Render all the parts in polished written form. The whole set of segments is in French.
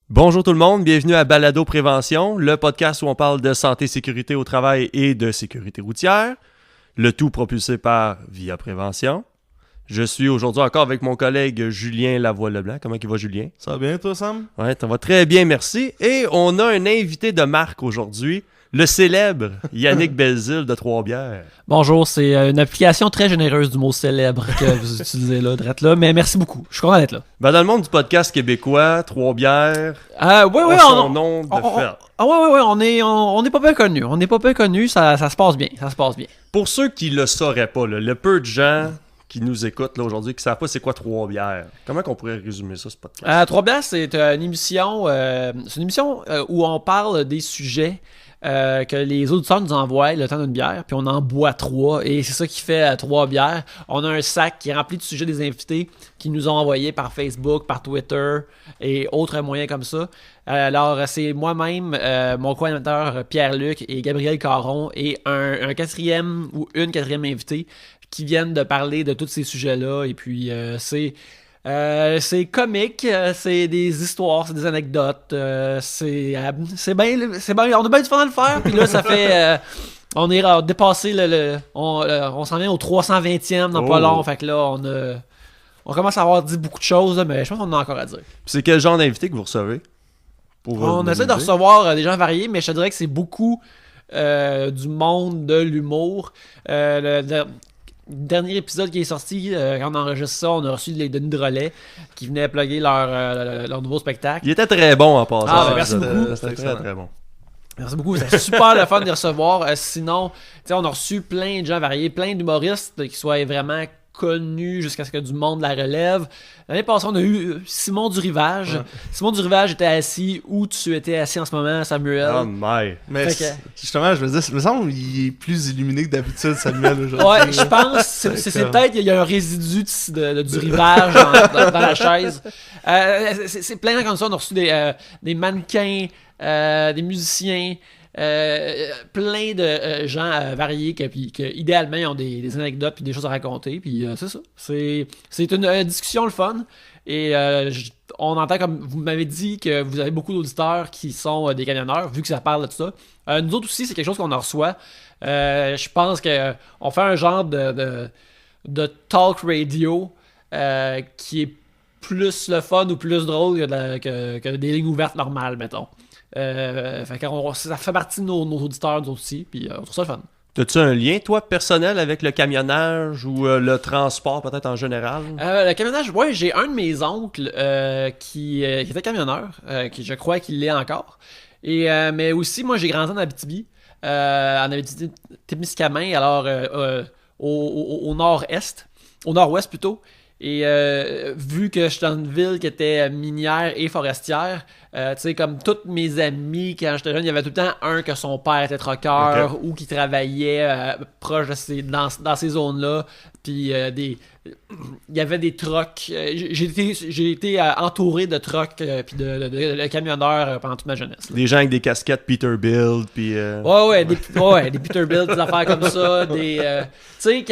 Bonjour tout le monde, bienvenue à Balado Prévention, le podcast où on parle de santé, sécurité au travail et de sécurité routière, le tout propulsé par Via Prévention. Je suis aujourd'hui encore avec mon collègue Julien Lavoie-Leblanc. Comment il va, Julien? Ça va bien, toi, Sam? Ouais, ça va très bien, merci. Et on a un invité de marque aujourd'hui, le célèbre Yannick Belzile de Trois-Bières. Bonjour, c'est une application très généreuse du mot célèbre que vous utilisez là, drette là, mais merci beaucoup. Je suis content d'être là. Ben, dans le monde du podcast québécois, Trois-Bières Ouais, son nom de fait. on est pas peu connus. On n'est pas peu connus, ça se passe bien. Ça se passe bien. Pour ceux qui le sauraient pas, là, le peu de gens qui nous écoutent là, aujourd'hui, qui savent pas c'est quoi Trois-Bières, comment qu'on pourrait résumer ça, ce podcast? Trois-Bières, c'est une émission, où on parle des sujets que les auditeurs nous envoient le temps d'une bière, puis on en boit 3, et c'est ça qui fait 3 bières. On a un sac qui est rempli de sujets des invités qui nous ont envoyés par Facebook, par Twitter et autres moyens comme ça. Alors, c'est moi-même, mon co-animateur Pierre-Luc et Gabriel Caron, et un quatrième ou une quatrième invitée qui viennent de parler de tous ces sujets-là, et puis c'est comique, c'est des histoires, c'est des anecdotes, c'est bien, on a bien du fun à le faire, puis là ça fait, on est dépassé on s'en vient au 320e dans pas long, fait que là on commence à avoir dit beaucoup de choses, mais je pense qu'on en a encore à dire. Puis c'est quel genre d'invité que vous recevez? On essaie de recevoir des gens variés, mais je te dirais que c'est beaucoup du monde de l'humour. Le dernier épisode qui est sorti, quand on enregistre ça, on a reçu les Denis Drolet qui venaient plugger leur nouveau spectacle. Il était très bon en passant. Ah, merci beaucoup. C'était très très bon. Merci beaucoup, c'était super le fun de les recevoir. Sinon, on a reçu plein de gens variés, plein d'humoristes qui soient vraiment connus jusqu'à ce que du monde la relève. L'année passée, on a eu Simon Durivage. Ouais. Simon Durivage était assis où tu étais assis en ce moment, Samuel. Oh my! Mais justement, je me dis, il me semble qu'il est plus illuminé que d'habitude, Samuel, aujourd'hui. Ouais, je pense, c'est peut-être qu'il y a un résidu de Durivage dans la chaise. C'est plein comme ça, on a reçu des mannequins, des musiciens, plein de gens variés qui idéalement ont des anecdotes puis des choses à raconter, puis c'est ça, c'est une discussion le fun, et on entend, comme vous m'avez dit, que vous avez beaucoup d'auditeurs qui sont des camionneurs, vu que ça parle de tout ça. Nous autres aussi, c'est quelque chose qu'on en reçoit. Je pense que on fait un genre de talk radio qui est plus le fun ou plus drôle que des lignes ouvertes normales, mettons. Ça fait partie de nos auditeurs, nous aussi, puis on trouve ça le fun. T'as-tu un lien, toi, personnel avec le camionnage ou le transport, peut-être en général? Le camionnage, ouais, j'ai un de mes oncles qui était camionneur, qui je crois qu'il l'est encore. Mais aussi, moi, j'ai grandi en Abitibi, Témiscamingue, alors au nord-est, au nord-ouest plutôt. Et vu que j'étais dans une ville qui était minière et forestière, tu sais, comme tous mes amis, quand j'étais jeune, il y avait tout le temps un que son père était trucker, ou qui travaillait proche de dans ces zones-là. Puis il y avait des trucks. J'ai été entouré de trucks puis de camionneurs pendant toute ma jeunesse. Là. Des gens avec des casquettes Peterbilt, puis... des Peterbilt, des affaires comme ça. Tu sais,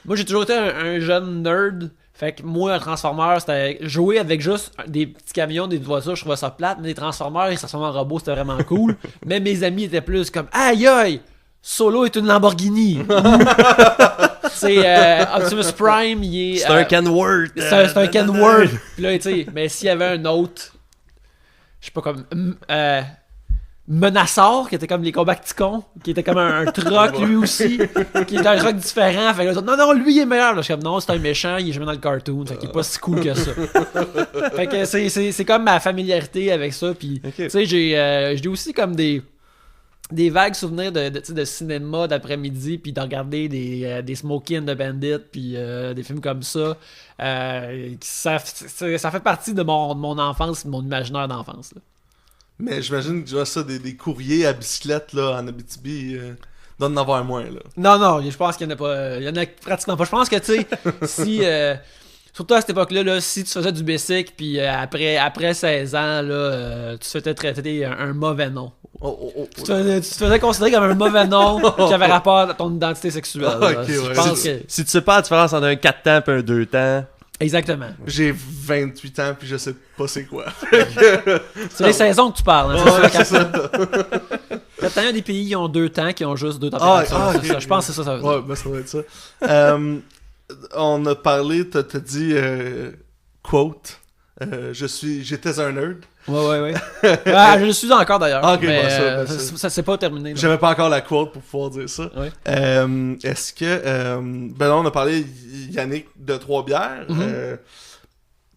moi j'ai toujours été un jeune nerd. Fait que moi, un transformeur, c'était jouer avec juste des petits camions, des voitures, je trouvais ça plate, mais des transformeurs, les transformeurs en robots, c'était vraiment cool. Mais mes amis étaient plus comme aïe aïe, Solo est une Lamborghini. C'est Optimus Prime, il est. C'est un Kenworth. C'est un Kenworth. Puis là, tu sais, mais s'il y avait un autre, je sais pas, comme Menaçor, qui était comme les Combacticons, qui était comme un truck lui aussi, qui était un truck différent. Fait que non, lui il est meilleur. Là, je suis comme non, c'est un méchant, il est jamais dans le cartoon, fait qu'il est pas si cool que ça. Fait que c'est comme ma familiarité avec ça. Puis tu sais, j'ai aussi comme des vagues souvenirs de cinéma d'après-midi, puis de regarder des Smokey and the Bandit, puis des films comme ça. Ça fait partie de mon enfance, de mon imaginaire d'enfance. Là. Mais j'imagine que tu vois ça, des courriers à bicyclette là, en Abitibi, doit en avoir moins. Là. Non, je pense qu'il y en a pas. Il y en a pratiquement pas. Je pense que, tu sais, si. Surtout à cette époque-là, là, si tu faisais du bicycle, puis après 16 ans, là, tu te faisais traiter un mauvais nom. Tu te faisais considérer comme un mauvais nom qui avait rapport à ton identité sexuelle. Je pense que... Si tu sais pas la différence entre un 4 temps et un 2 temps... Exactement. J'ai 28 ans, puis je sais pas c'est quoi. C'est les saisons que tu parles. Hein, Ouais, c'est ça. Quand t'as des pays qui ont 2 temps, qui ont juste 2 températures. Ah, c'est ok. ça. Je pense que c'est ça. Ouais, ben ça doit être ça. On a parlé, t'as dit quote. J'étais un nerd. Ouais. Ah, je le suis encore d'ailleurs. Ah, ok, mais bon, ça. ça s'est pas terminé. là. J'avais pas encore la quote pour pouvoir dire ça. Ouais. Est-ce que... ben là, on a parlé, Yannick, de Trois-Bières.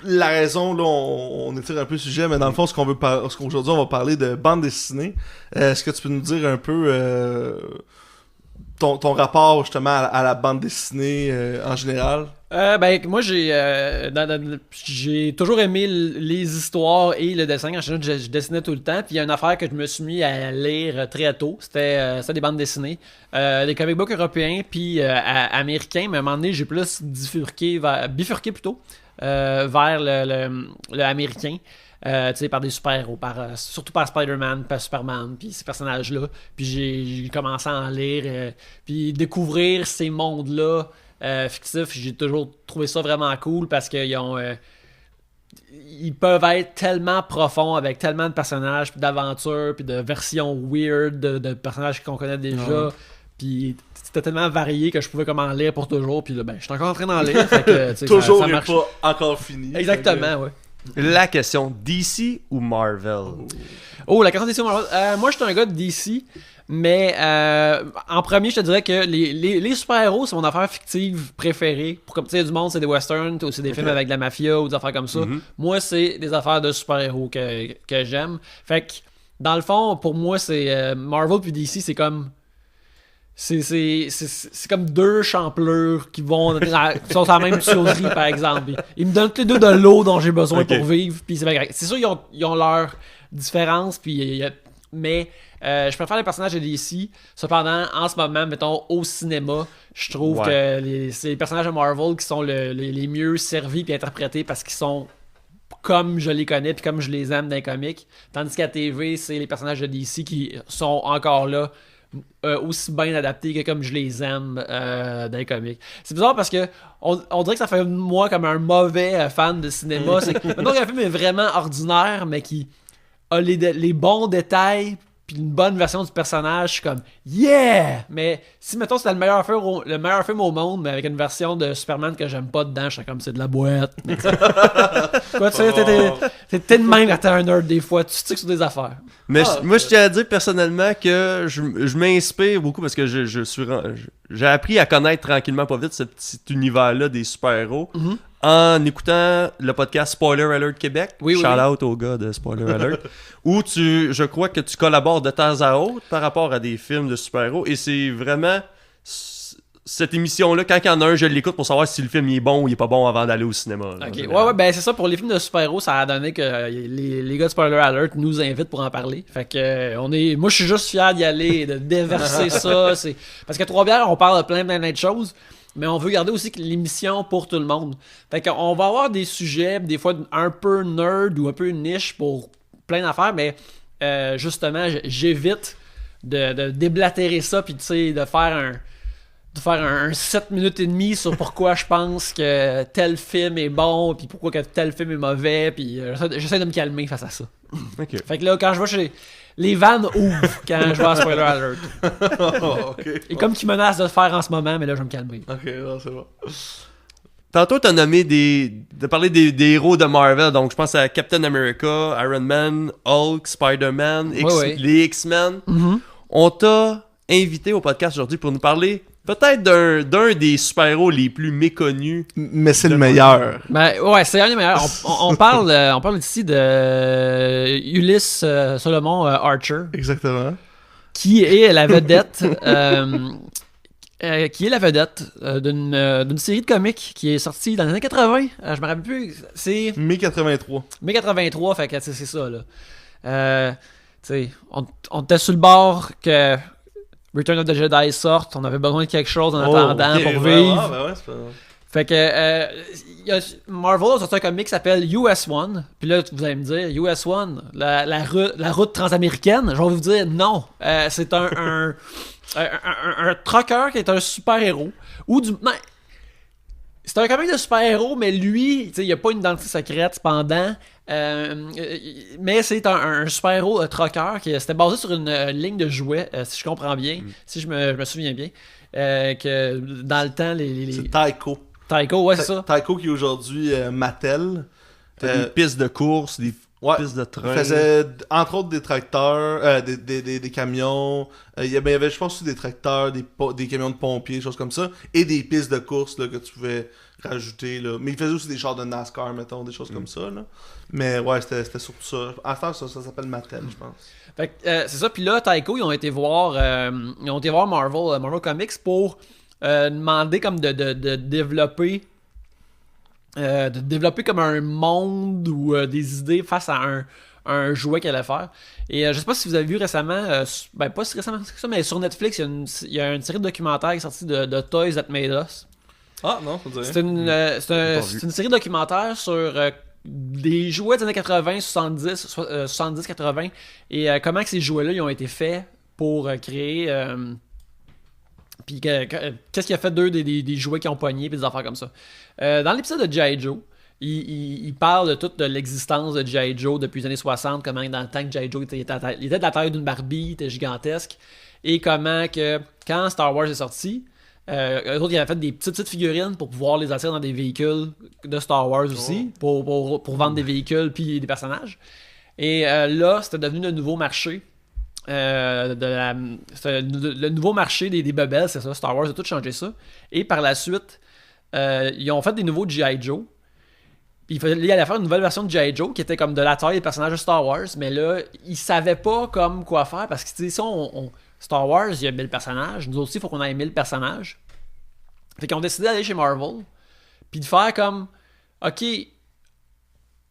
La raison, là, on étire un peu le sujet, mais dans le fond, qu'aujourd'hui, on va parler de bande dessinée. Est-ce que tu peux nous dire un peu ton rapport, justement, à la bande dessinée en général? Ben, moi, j'ai toujours aimé les histoires et le dessin. En général, je dessinais tout le temps. Puis il y a une affaire que je me suis mis à lire très tôt. C'était des bandes dessinées. Des comic books européens puis américains. Mais à un moment donné, j'ai plus bifurqué plutôt vers le américain. Tu sais, par des super-héros, surtout par Spider-Man, par Superman, puis ces personnages-là. Puis j'ai commencé à en lire, puis découvrir ces mondes-là fictifs. J'ai toujours trouvé ça vraiment cool parce qu'ils ont... ils peuvent être tellement profonds avec tellement de personnages, puis d'aventures, puis de versions weird de personnages qu'on connaît déjà. Puis c'était tellement varié que je pouvais comme en lire pour toujours. Puis là, ben, je suis encore en train d'en lire. Fait que, tu sais, Toujours ça n'est marche. pas encore fini. Exactement, ouais. La question, DC ou Marvel? Oh, la question des Marvel. Moi, je suis un gars de DC, mais en premier, je te dirais que les super-héros, c'est mon affaire fictive préférée. Pour comme tu sais, du monde, c'est des westerns, ou c'est des films avec de la mafia ou des affaires comme ça. Moi, c'est des affaires de super-héros que j'aime. Fait que, dans le fond, pour moi, c'est Marvel puis DC, c'est comme... C'est comme 2 champlures qui sont sur la même tuyauterie, par exemple. Ils me donnent tous les 2 de l'eau dont j'ai besoin pour vivre. Puis c'est sûr, ils ont leurs différences. Mais je préfère les personnages de DC. Cependant, en ce moment, mettons, au cinéma, je trouve que c'est les personnages de Marvel qui sont les mieux servis et interprétés parce qu'ils sont comme je les connais puis comme je les aime dans les comics. Tandis qu'à TV, c'est les personnages de DC qui sont encore là. Aussi bien adaptés que comme je les aime dans les comics. C'est bizarre parce que on dirait que ça fait de moi comme un mauvais fan de cinéma. C'est que maintenant qu'un film est vraiment ordinaire mais qui a les bons détails puis une bonne version du personnage, je suis comme yeah! Mais si mettons c'était le meilleur film au monde mais avec une version de Superman que j'aime pas dedans, je suis comme c'est de la boîte. Quoi, tu sais, t'es de même quand t'es un nerd des fois, tu sticks sur des affaires. Mais moi, je tiens à dire personnellement que je m'inspire beaucoup parce que j'ai appris à connaître tranquillement pas vite ce petit univers-là des super-héros en écoutant le podcast Spoiler Alert Québec. Shout out au gars de Spoiler Alert. Où je crois que tu collabores de temps à autre par rapport à des films de super-héros et c'est vraiment... Cette émission-là, quand il y en a un, je l'écoute pour savoir si le film il est bon ou il est pas bon avant d'aller au cinéma. Ok, ouais, ben c'est ça, pour les films de super-héros, ça a donné que les gars de Spoiler Alert nous invitent pour en parler. Fait que moi je suis juste fier d'y aller et de déverser ça. Parce qu'à Trois-Bières, on parle de plein de choses, mais on veut garder aussi l'émission pour tout le monde. Fait qu'on va avoir des sujets, des fois un peu nerd ou un peu niche pour plein d'affaires, mais justement, j'évite de déblatérer ça puis tu sais, de faire un 7 minutes et demie sur pourquoi je pense que tel film est bon puis pourquoi que tel film est mauvais puis j'essaie de me calmer face à ça. Okay. Fait que là quand je vais chez les vannes ouvrent quand je vais à Spoiler Alert. Et comme qu'ils menacent de le faire en ce moment, mais là je vais me calmer. Ok, non, c'est bon. Tantôt, t'as nommé de parler des héros de Marvel, donc je pense à Captain America, Iron Man, Hulk, Spider-Man, les X-Men. On t'a invité au podcast aujourd'hui pour nous parler peut-être d'un des super-héros les plus méconnus. Mais c'est le meilleur. Ben, ouais, c'est un des meilleurs. On parle ici de Ulysse Solomon Archer. Exactement. Qui est la vedette d'une série de comics qui est sortie dans les années 80. Je me rappelle plus. C'est mai 83. Mai 83, fait que c'est ça, là. Tu sais, on était sur le bord que Return of the Jedi sorte, on avait besoin de quelque chose en attendant pour vivre. Ben ouais, c'est pas... Fait que Marvel a sorti un comic qui s'appelle US-1. Puis là, vous allez me dire, US-1, la route transaméricaine. Je vais vous dire non. C'est un trucker qui est un super-héros. C'est un comic de super-héros, mais lui, il n'y a pas une identité secrète cependant. Mais c'est un super-héros trucker qui c'était basé sur une ligne de jouets, si je comprends bien, si je me souviens bien. Que dans le temps, C'est Tyco. Tyco, ouais, c'est ça. Tyco qui est aujourd'hui Mattel. T'as des pistes de course, des pistes de train. Il faisait entre autres des tracteurs, des camions. Il y avait, je pense, aussi des tracteurs, des camions de pompiers, des choses comme ça. Et des pistes de course là, que tu pouvais rajouter. Là. Mais il faisait aussi des chars de NASCAR, mettons, des choses comme ça. Là. Mais ouais, c'était surtout ça. À faire, ça s'appelle Mattel, je pense. Fait que, c'est ça. Puis là, Tyco, ils ont été voir Marvel Comics pour demander comme de développer comme un monde ou des idées face à un jouet qu'elle allait faire. Et je sais pas si vous avez vu récemment, pas si récemment que ça, mais sur Netflix, il y a une série de documentaires qui est sortie de Toys That Made Us. Ah non, ça dirait. C'est une série documentaire sur des jouets des années 80, 70, 80 et comment que ces jouets-là ils ont été faits pour créer... Puis qu'est-ce qui a fait d'eux des jouets qui ont pogné puis des affaires comme ça. Dans l'épisode de G.I. Joe, il parle de toute l'existence de G.I. Joe depuis les années 60, comment dans le temps que G.I. Joe il était de la taille d'une Barbie, il était gigantesque, et comment que quand Star Wars est sorti, eux autres ils avaient fait des petites figurines pour pouvoir les attirer dans des véhicules de Star Wars aussi, pour vendre des véhicules puis des personnages. Et là, c'était devenu le nouveau marché. Le nouveau marché des bebelles, c'est ça. Star Wars a tout changé ça. Et par la suite, ils ont fait des nouveaux G.I. Joe. Puis il allait faire une nouvelle version de G.I. Joe qui était comme de la taille des personnages de Star Wars. Mais là, ils savaient pas comme quoi faire parce que tu sais, si Star Wars, il y a 1000 personnages. Nous aussi, il faut qu'on ait 1000 personnages. Fait qu'ils ont décidé d'aller chez Marvel. Puis de faire comme, OK,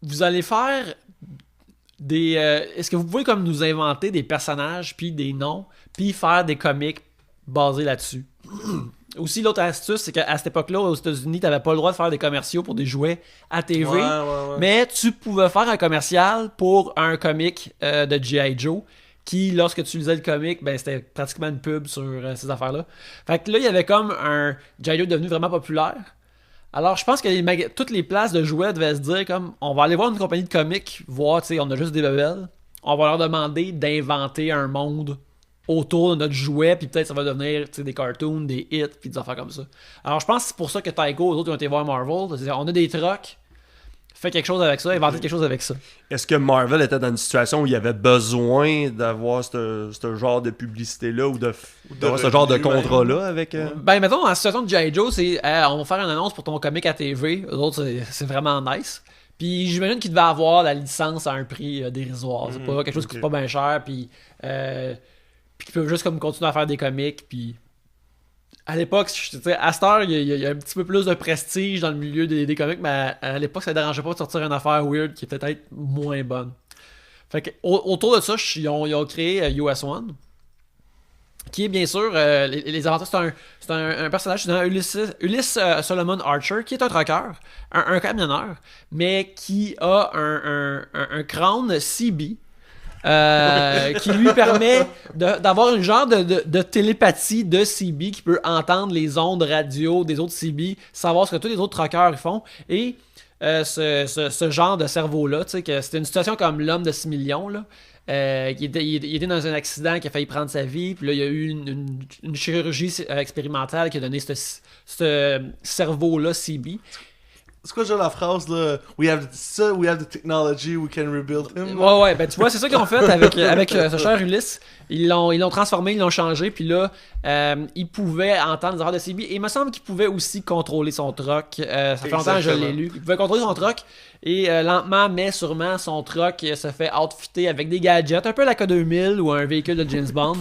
vous allez faire est-ce que vous pouvez comme nous inventer des personnages puis des noms puis faire des comics basés là-dessus. Aussi, l'autre astuce, c'est qu'à cette époque-là, aux États-Unis, t'avais pas le droit de faire des commerciaux pour des jouets à TV, mais tu pouvais faire un commercial pour un comic de G.I. Joe qui, lorsque tu lisais le comic, ben c'était pratiquement une pub sur ces affaires-là. Fait que là, il y avait comme un G.I. Joe devenu vraiment populaire. Alors, je pense que toutes les places de jouets devaient se dire comme, on va aller voir une compagnie de comics, voir, tu sais, on a juste des bebelles. On va leur demander d'inventer un monde autour de notre jouet, puis peut-être ça va devenir, tu sais, des cartoons, des hits, puis des affaires comme ça. Alors, je pense que c'est pour ça que Tyco, eux autres, ils ont été voir Marvel. C'est-à-dire, on a des trucks, fait quelque chose avec ça, inventer quelque chose avec ça. Est-ce que Marvel était dans une situation où il y avait besoin d'avoir ce genre de publicité-là ou d'avoir ce genre de contrat-là avec... Ben, mettons, dans la situation de G.I. Joe, c'est on va faire une annonce pour ton comic à TV. Eux autres, c'est vraiment nice. Puis j'imagine qu'ils devaient avoir la licence à un prix dérisoire. C'est pas quelque chose qui coûte pas bien cher, puis qu'ils peuvent juste comme continuer à faire des comics, puis... À l'époque, à cette heure, il y a un petit peu plus de prestige dans le milieu des comics, mais à l'époque, ça ne dérangeait pas de sortir une affaire weird qui était peut-être moins bonne. Fait que, autour de ça, ils ont créé US One, qui est bien sûr, les avantages, c'est un personnage, c'est Ulysse Solomon Archer, qui est un trucker, un camionneur, mais qui a un crâne CB, qui lui permet d'avoir une genre de télépathie de CB qui peut entendre les ondes radio des autres CB, savoir ce que tous les autres truckers font. Et ce genre de cerveau-là, tu sais, que c'était une situation comme l'homme de 6 millions, là, il était dans un accident qui a failli prendre sa vie, puis là, il y a eu une chirurgie expérimentale qui a donné ce cerveau-là CB. C'est quoi genre la phrase là? We have the technology, we can rebuild him. Ouais, ben tu vois, c'est ça qu'ils ont fait avec ce cher Ulysse. Ils l'ont transformé, ils l'ont changé, puis là, il pouvait entendre des affaires de CB. Et il me semble qu'il pouvait aussi contrôler son truck. Ça fait longtemps que je l'ai lu. Il pouvait contrôler son truck, et lentement, mais sûrement, son truck se fait outfitter avec des gadgets, un peu la K2000 ou un véhicule de James Bond.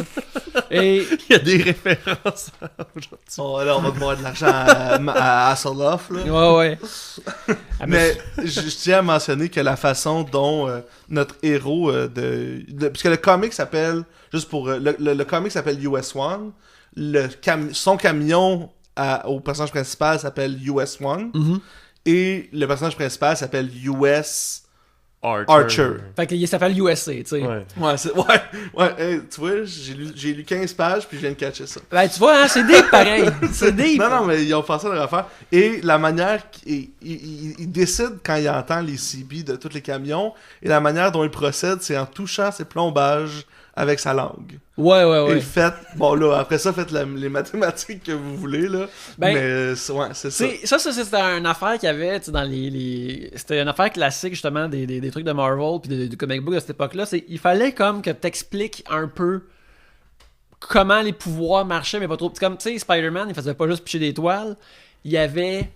Et il y a des références aujourd'hui. Oh, là, on va devoir de l'argent à Hasselhoff, là. Ouais. Mais je tiens à mentionner que la façon dont notre héros puisque le comic s'appelle, juste pour le comic s'appelle US One, son camion au personnage principal s'appelle US One, et le personnage principal s'appelle US Archer. Fait qu'il s'appelle USA, tu sais. Ouais. Ouais, hey, tu vois, j'ai lu 15 pages puis je viens de catcher ça. Ben, tu vois, hein, c'est deep pareil. C'est deep. Non, mais ils ont pensé à leur affaire. Et la manière il décide quand il entend les CB de tous les camions, et la manière dont il procède, c'est en touchant ses plombages avec sa langue. Ouais. Et faites, bon là, après ça, faites les mathématiques que vous voulez, là. Ben, mais c'est ça. Ça, c'était une affaire qu'il y avait, tu sais, dans c'était une affaire classique, justement, des trucs de Marvel puis du comic book de cette époque-là. Il fallait comme que t'expliques un peu comment les pouvoirs marchaient, mais pas trop. Comme, tu sais, Spider-Man, il faisait pas juste picher des toiles. Il y avait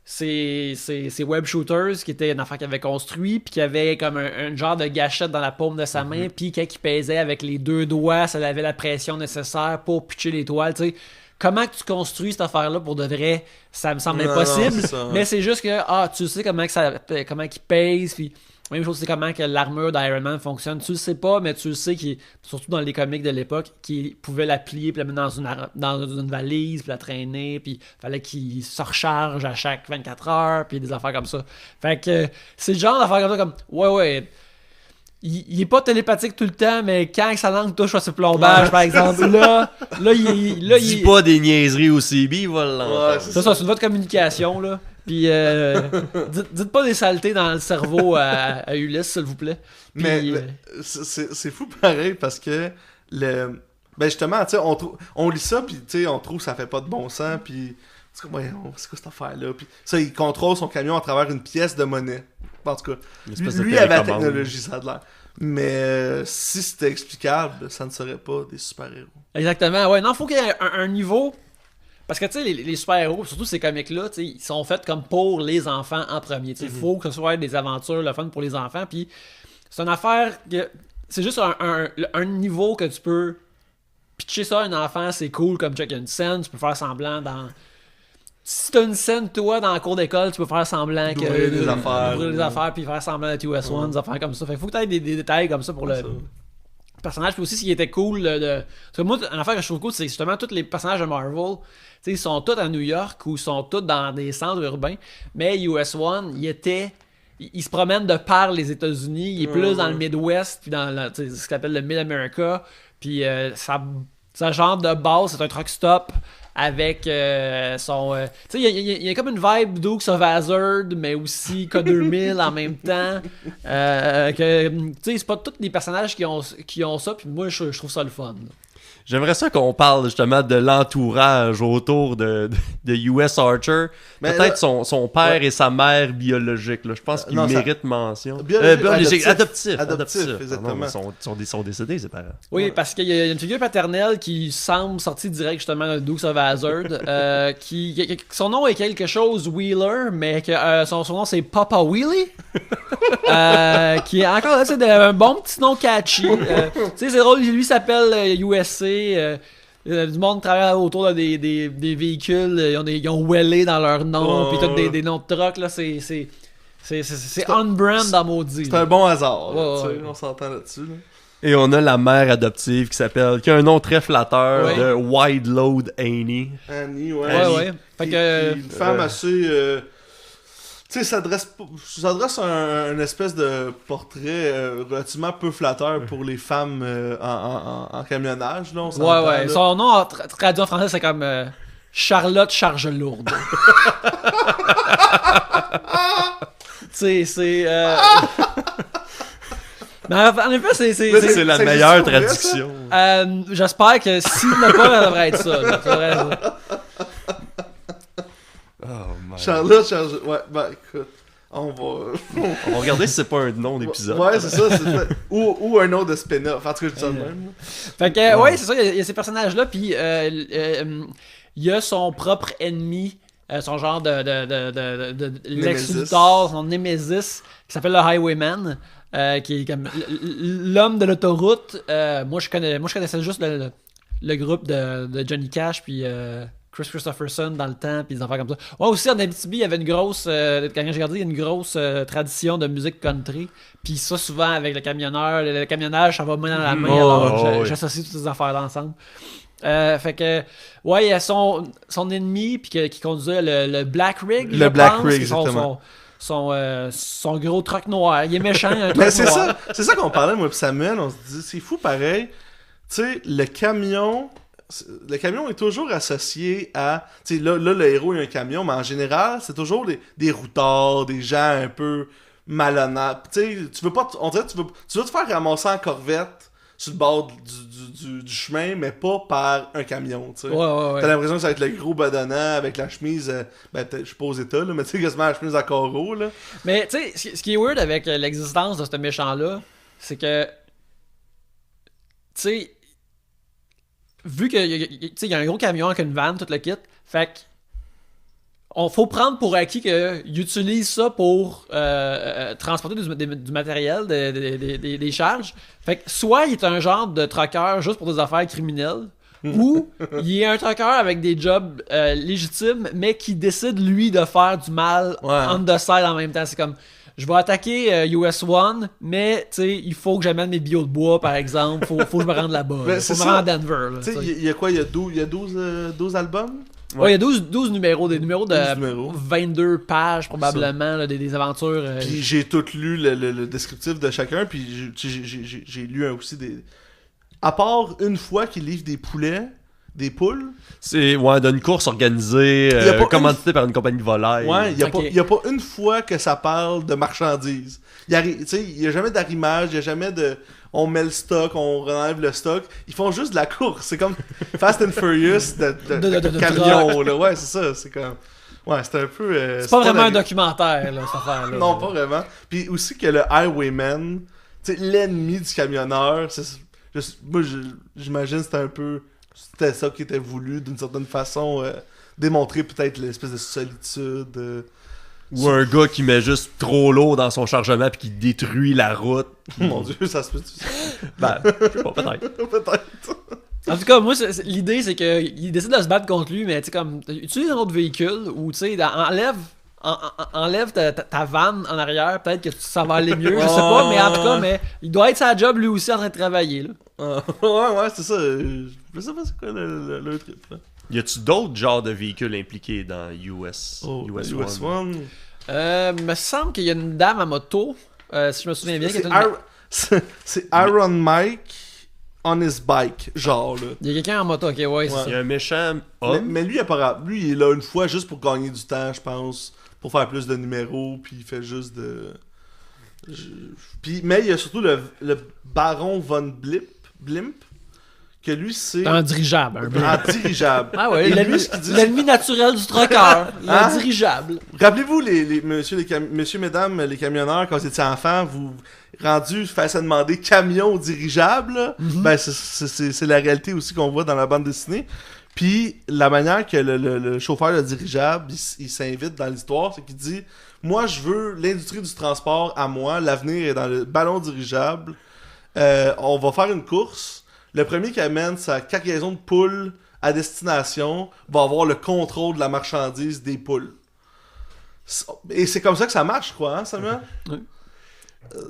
ces web shooters qui étaient une affaire qu'il avait construit, puis qui avait comme un genre de gâchette dans la paume de sa main, puis quand il pesait avec les 2 doigts, ça avait la pression nécessaire pour pitcher les toiles, tu sais. Comment que tu construis cette affaire-là pour de vrai, ça me semble impossible, mais c'est juste que, tu sais comment qu'il pèse, puis même chose, c'est comment que l'armure d'Iron Man fonctionne. Tu le sais pas, mais tu le sais, surtout dans les comics de l'époque, qu'il pouvait la plier, puis la mettre dans une valise, puis la traîner, puis fallait qu'il se recharge à chaque 24 heures, puis des affaires comme ça. Fait que c'est le genre d'affaires comme ça, comme, ouais, il est pas télépathique tout le temps, mais quand sa langue touche à ce plombage, par exemple, là, il Dis pas des niaiseries au CB, il va l'entendre. Ouais, ça, c'est une voie de communication, là. Puis, dites pas des saletés dans le cerveau à Ulysse, s'il vous plaît. Puis, mais c'est fou pareil, parce que ben justement, tu sais, on lit ça, puis tu sais, on trouve que ça fait pas de bon sens, puis c'est quoi cette affaire-là? Puis ça, il contrôle son camion à travers une pièce de monnaie. En tout cas, lui avait la technologie, ça a de l'air. Mais si c'était explicable, ça ne serait pas des super-héros. Exactement, ouais. Non, faut qu'il y ait un niveau... Parce que, tu sais, les super-héros, surtout ces comics-là, tu sais, ils sont faits comme pour les enfants en premier. Il faut que ce soit des aventures, le fun pour les enfants. Puis, c'est une affaire que... C'est juste un niveau que tu peux pitcher ça à un enfant, c'est cool comme check une scène. Tu peux faire semblant dans... Si t'as une scène, toi, dans la cour d'école, tu peux faire semblant d'ouvrir des affaires, puis faire semblant d'être US1, des affaires comme ça. Fait qu'il faut que t'aies des détails comme ça pour le personnage. Puis aussi, ce qui était cool, parce que moi, une affaire que je trouve cool, c'est justement tous les personnages de Marvel, tu sais, ils sont tous à New York ou ils sont tous dans des centres urbains, mais US1, il se promène de par les États-Unis, il est plus dans le Midwest, puis dans ce qu'on appelle le Mid-America, puis sa genre de base, c'est un truck stop avec son... tu sais, il y a comme une vibe Dukes of Hazzard, mais aussi K2000 en même temps. Tu sais, c'est pas tous les personnages qui ont ça, puis moi, je trouve ça le fun. J'aimerais ça qu'on parle justement de l'entourage autour de US Archer. Mais peut-être là, son père et sa mère biologiques. Là. Je pense qu'ils méritent mention. Biologique, adoptif, exactement. Non, ils sont décédés, ses parents. Oui, parce qu'il y a une figure paternelle qui semble sortie direct justement de Dukes of Hazzard. Son nom est quelque chose Wheeler, mais que son nom c'est Papa Wheelie. Qui est encore là, c'est un bon petit nom catchy. Tu sais, c'est drôle, lui s'appelle USA. Du monde travaille autour de des véhicules, ils ont wellé dans leur nom, puis tous des noms de trucks, là, c'est on-brand dans maudit. C'est un bon hasard, ouais. On s'entend là-dessus. Là. Et on a la mère adoptive qui a un nom très flatteur de Wide Load Annie. Annie, ouais. Fait que, une femme assez... tu sais, s'adresse à un espèce de portrait relativement peu flatteur pour les femmes en camionnage, là, on s'entend, ouais. là. Son nom traduit en français, c'est comme Charlotte Charge Lourde. Tu sais, c'est... Mais en effet, c'est la meilleure traduction. J'espère que s'il n'a pas, ça devrait être ça. Là. Ça devrait être... Charlotte, ouais, ben écoute, on va regarder si c'est pas un nom d'épisode. Ouais, c'est ça, ou un nom de spin-off, en tout cas, je dis ça de même. Fait que, ouais, c'est ça, il y a ces personnages-là, puis il y a son propre ennemi, son genre de Lex Luthor, son Nemesis, qui s'appelle le Highwayman, qui est comme l'homme de l'autoroute. Moi, je connaissais juste le groupe de Johnny Cash, puis... Chris Christopherson dans le temps, puis des affaires comme ça. Ouais, aussi en Abitibi, il y avait une grosse, quand j'ai regardé, il y a une grosse tradition de musique country, puis ça souvent avec le camionneur, le camionnage, ça va main dans la main, alors j'associe toutes ces affaires-là ensemble. Fait que, ouais, il y a son ennemi, puis qui conduisait le Black Rig, le Black Rig, exactement. son gros truck noir. Il est méchant, un truck Mais c'est noir. c'est ça qu'on parlait, moi et Samuel. On se dit, c'est fou pareil. Tu sais, le camion est toujours associé à... Tu sais, là, le héros, il a un camion, mais en général, c'est toujours des routards, des gens un peu malhonnêtes. Tu sais, tu veux pas... On dirait que tu veux te faire ramasser en corvette sur le bord du chemin, mais pas par un camion, tu sais. Ouais. T'as l'impression que ça va être le gros badonnant avec la chemise... je suis pas aux États, là, mais tu sais, quasiment la chemise à carreaux, là. Mais tu sais, ce qui est weird avec l'existence de ce méchant-là, c'est que... Tu sais... Vu qu'il y a un gros camion avec une vanne, tout le kit, fait que faut prendre pour acquis qu'il utilise ça pour transporter du matériel, des charges. Fait que soit il est un genre de trucker juste pour des affaires criminelles, ou il est un trucker avec des jobs légitimes, mais qui décide lui de faire du mal on the side en même temps. C'est comme... Je vais attaquer US One, mais il faut que j'amène mes billots de bois, par exemple. Faut que je me rende là-bas. Ben, faut que je me rende à Denver. Il y a quoi? Il y a 12 albums? Ouais, il y a 12 numéros, des numéros de 12 numéros. 22 pages probablement, là, des aventures. Puis j'ai tout lu le descriptif de chacun, puis j'ai lu aussi des... À part une fois qu'il livre des poulets, des poules... C'est d'une course organisée, commanditée par une compagnie de volaille. Ouais, il y a pas une fois que ça parle de marchandises. Il y a jamais d'arrimage, il y a jamais de... On met le stock, on enlève le stock. Ils font juste de la course. C'est comme Fast and Furious de camion, là. Ouais, c'est ça. C'est comme... Ouais, c'est un peu... c'est pas vraiment un documentaire, là, cette affaire-là. Non, pas vraiment. Puis aussi que le Highwayman, tu sais, l'ennemi du camionneur, moi, j'imagine que c'était un peu... C'était ça qui était voulu, d'une certaine façon, démontrer peut-être l'espèce de solitude. Ou un gars qui met juste trop l'eau dans son chargement puis qui détruit la route. Mon Dieu, ça se peut-tu? Ben, je sais pas, peut-être. Peut-être. En tout cas, moi, l'idée, c'est qu'il décide de se battre contre lui, mais tu sais, comme, utilise un autre véhicule ou, tu sais, enlève ta vanne en arrière, peut-être que ça va aller mieux, je sais pas, mais en tout cas, il doit être sa job lui aussi en train de travailler, là. Ouais, c'est ça. Je sais pas c'est quoi le trip, là. Y a-tu d'autres genres de véhicules impliqués dans US One? Me semble qu'il y a une dame à moto, si je me souviens bien. C'est Iron Mike on his bike, genre, là. Il y a quelqu'un en moto, ok, ouais. Il y a un méchant homme. Mais lui, il est là une fois juste pour gagner du temps, je pense, pour faire plus de numéros, puis il fait juste de... Mais il y a surtout le baron von Blimp, que lui, c'est... Un dirigeable. Un dirigeable. Ah ouais, Et l'ennemi naturel du trucker. Un dirigeable. Rappelez-vous, messieurs, mesdames, les camionneurs, quand vous étiez enfants, vous rendu face à demander camion dirigeable, là, ben c'est la réalité aussi qu'on voit dans la bande dessinée. Puis la manière que le chauffeur de dirigeable, il s'invite dans l'histoire, c'est qu'il dit « Moi, je veux l'industrie du transport à moi, l'avenir est dans le ballon dirigeable. On va faire une course. Le premier qui amène sa cargaison de poules à destination va avoir le contrôle de la marchandise des poules. » Et c'est comme ça que ça marche, je crois, hein, Samuel? Oui.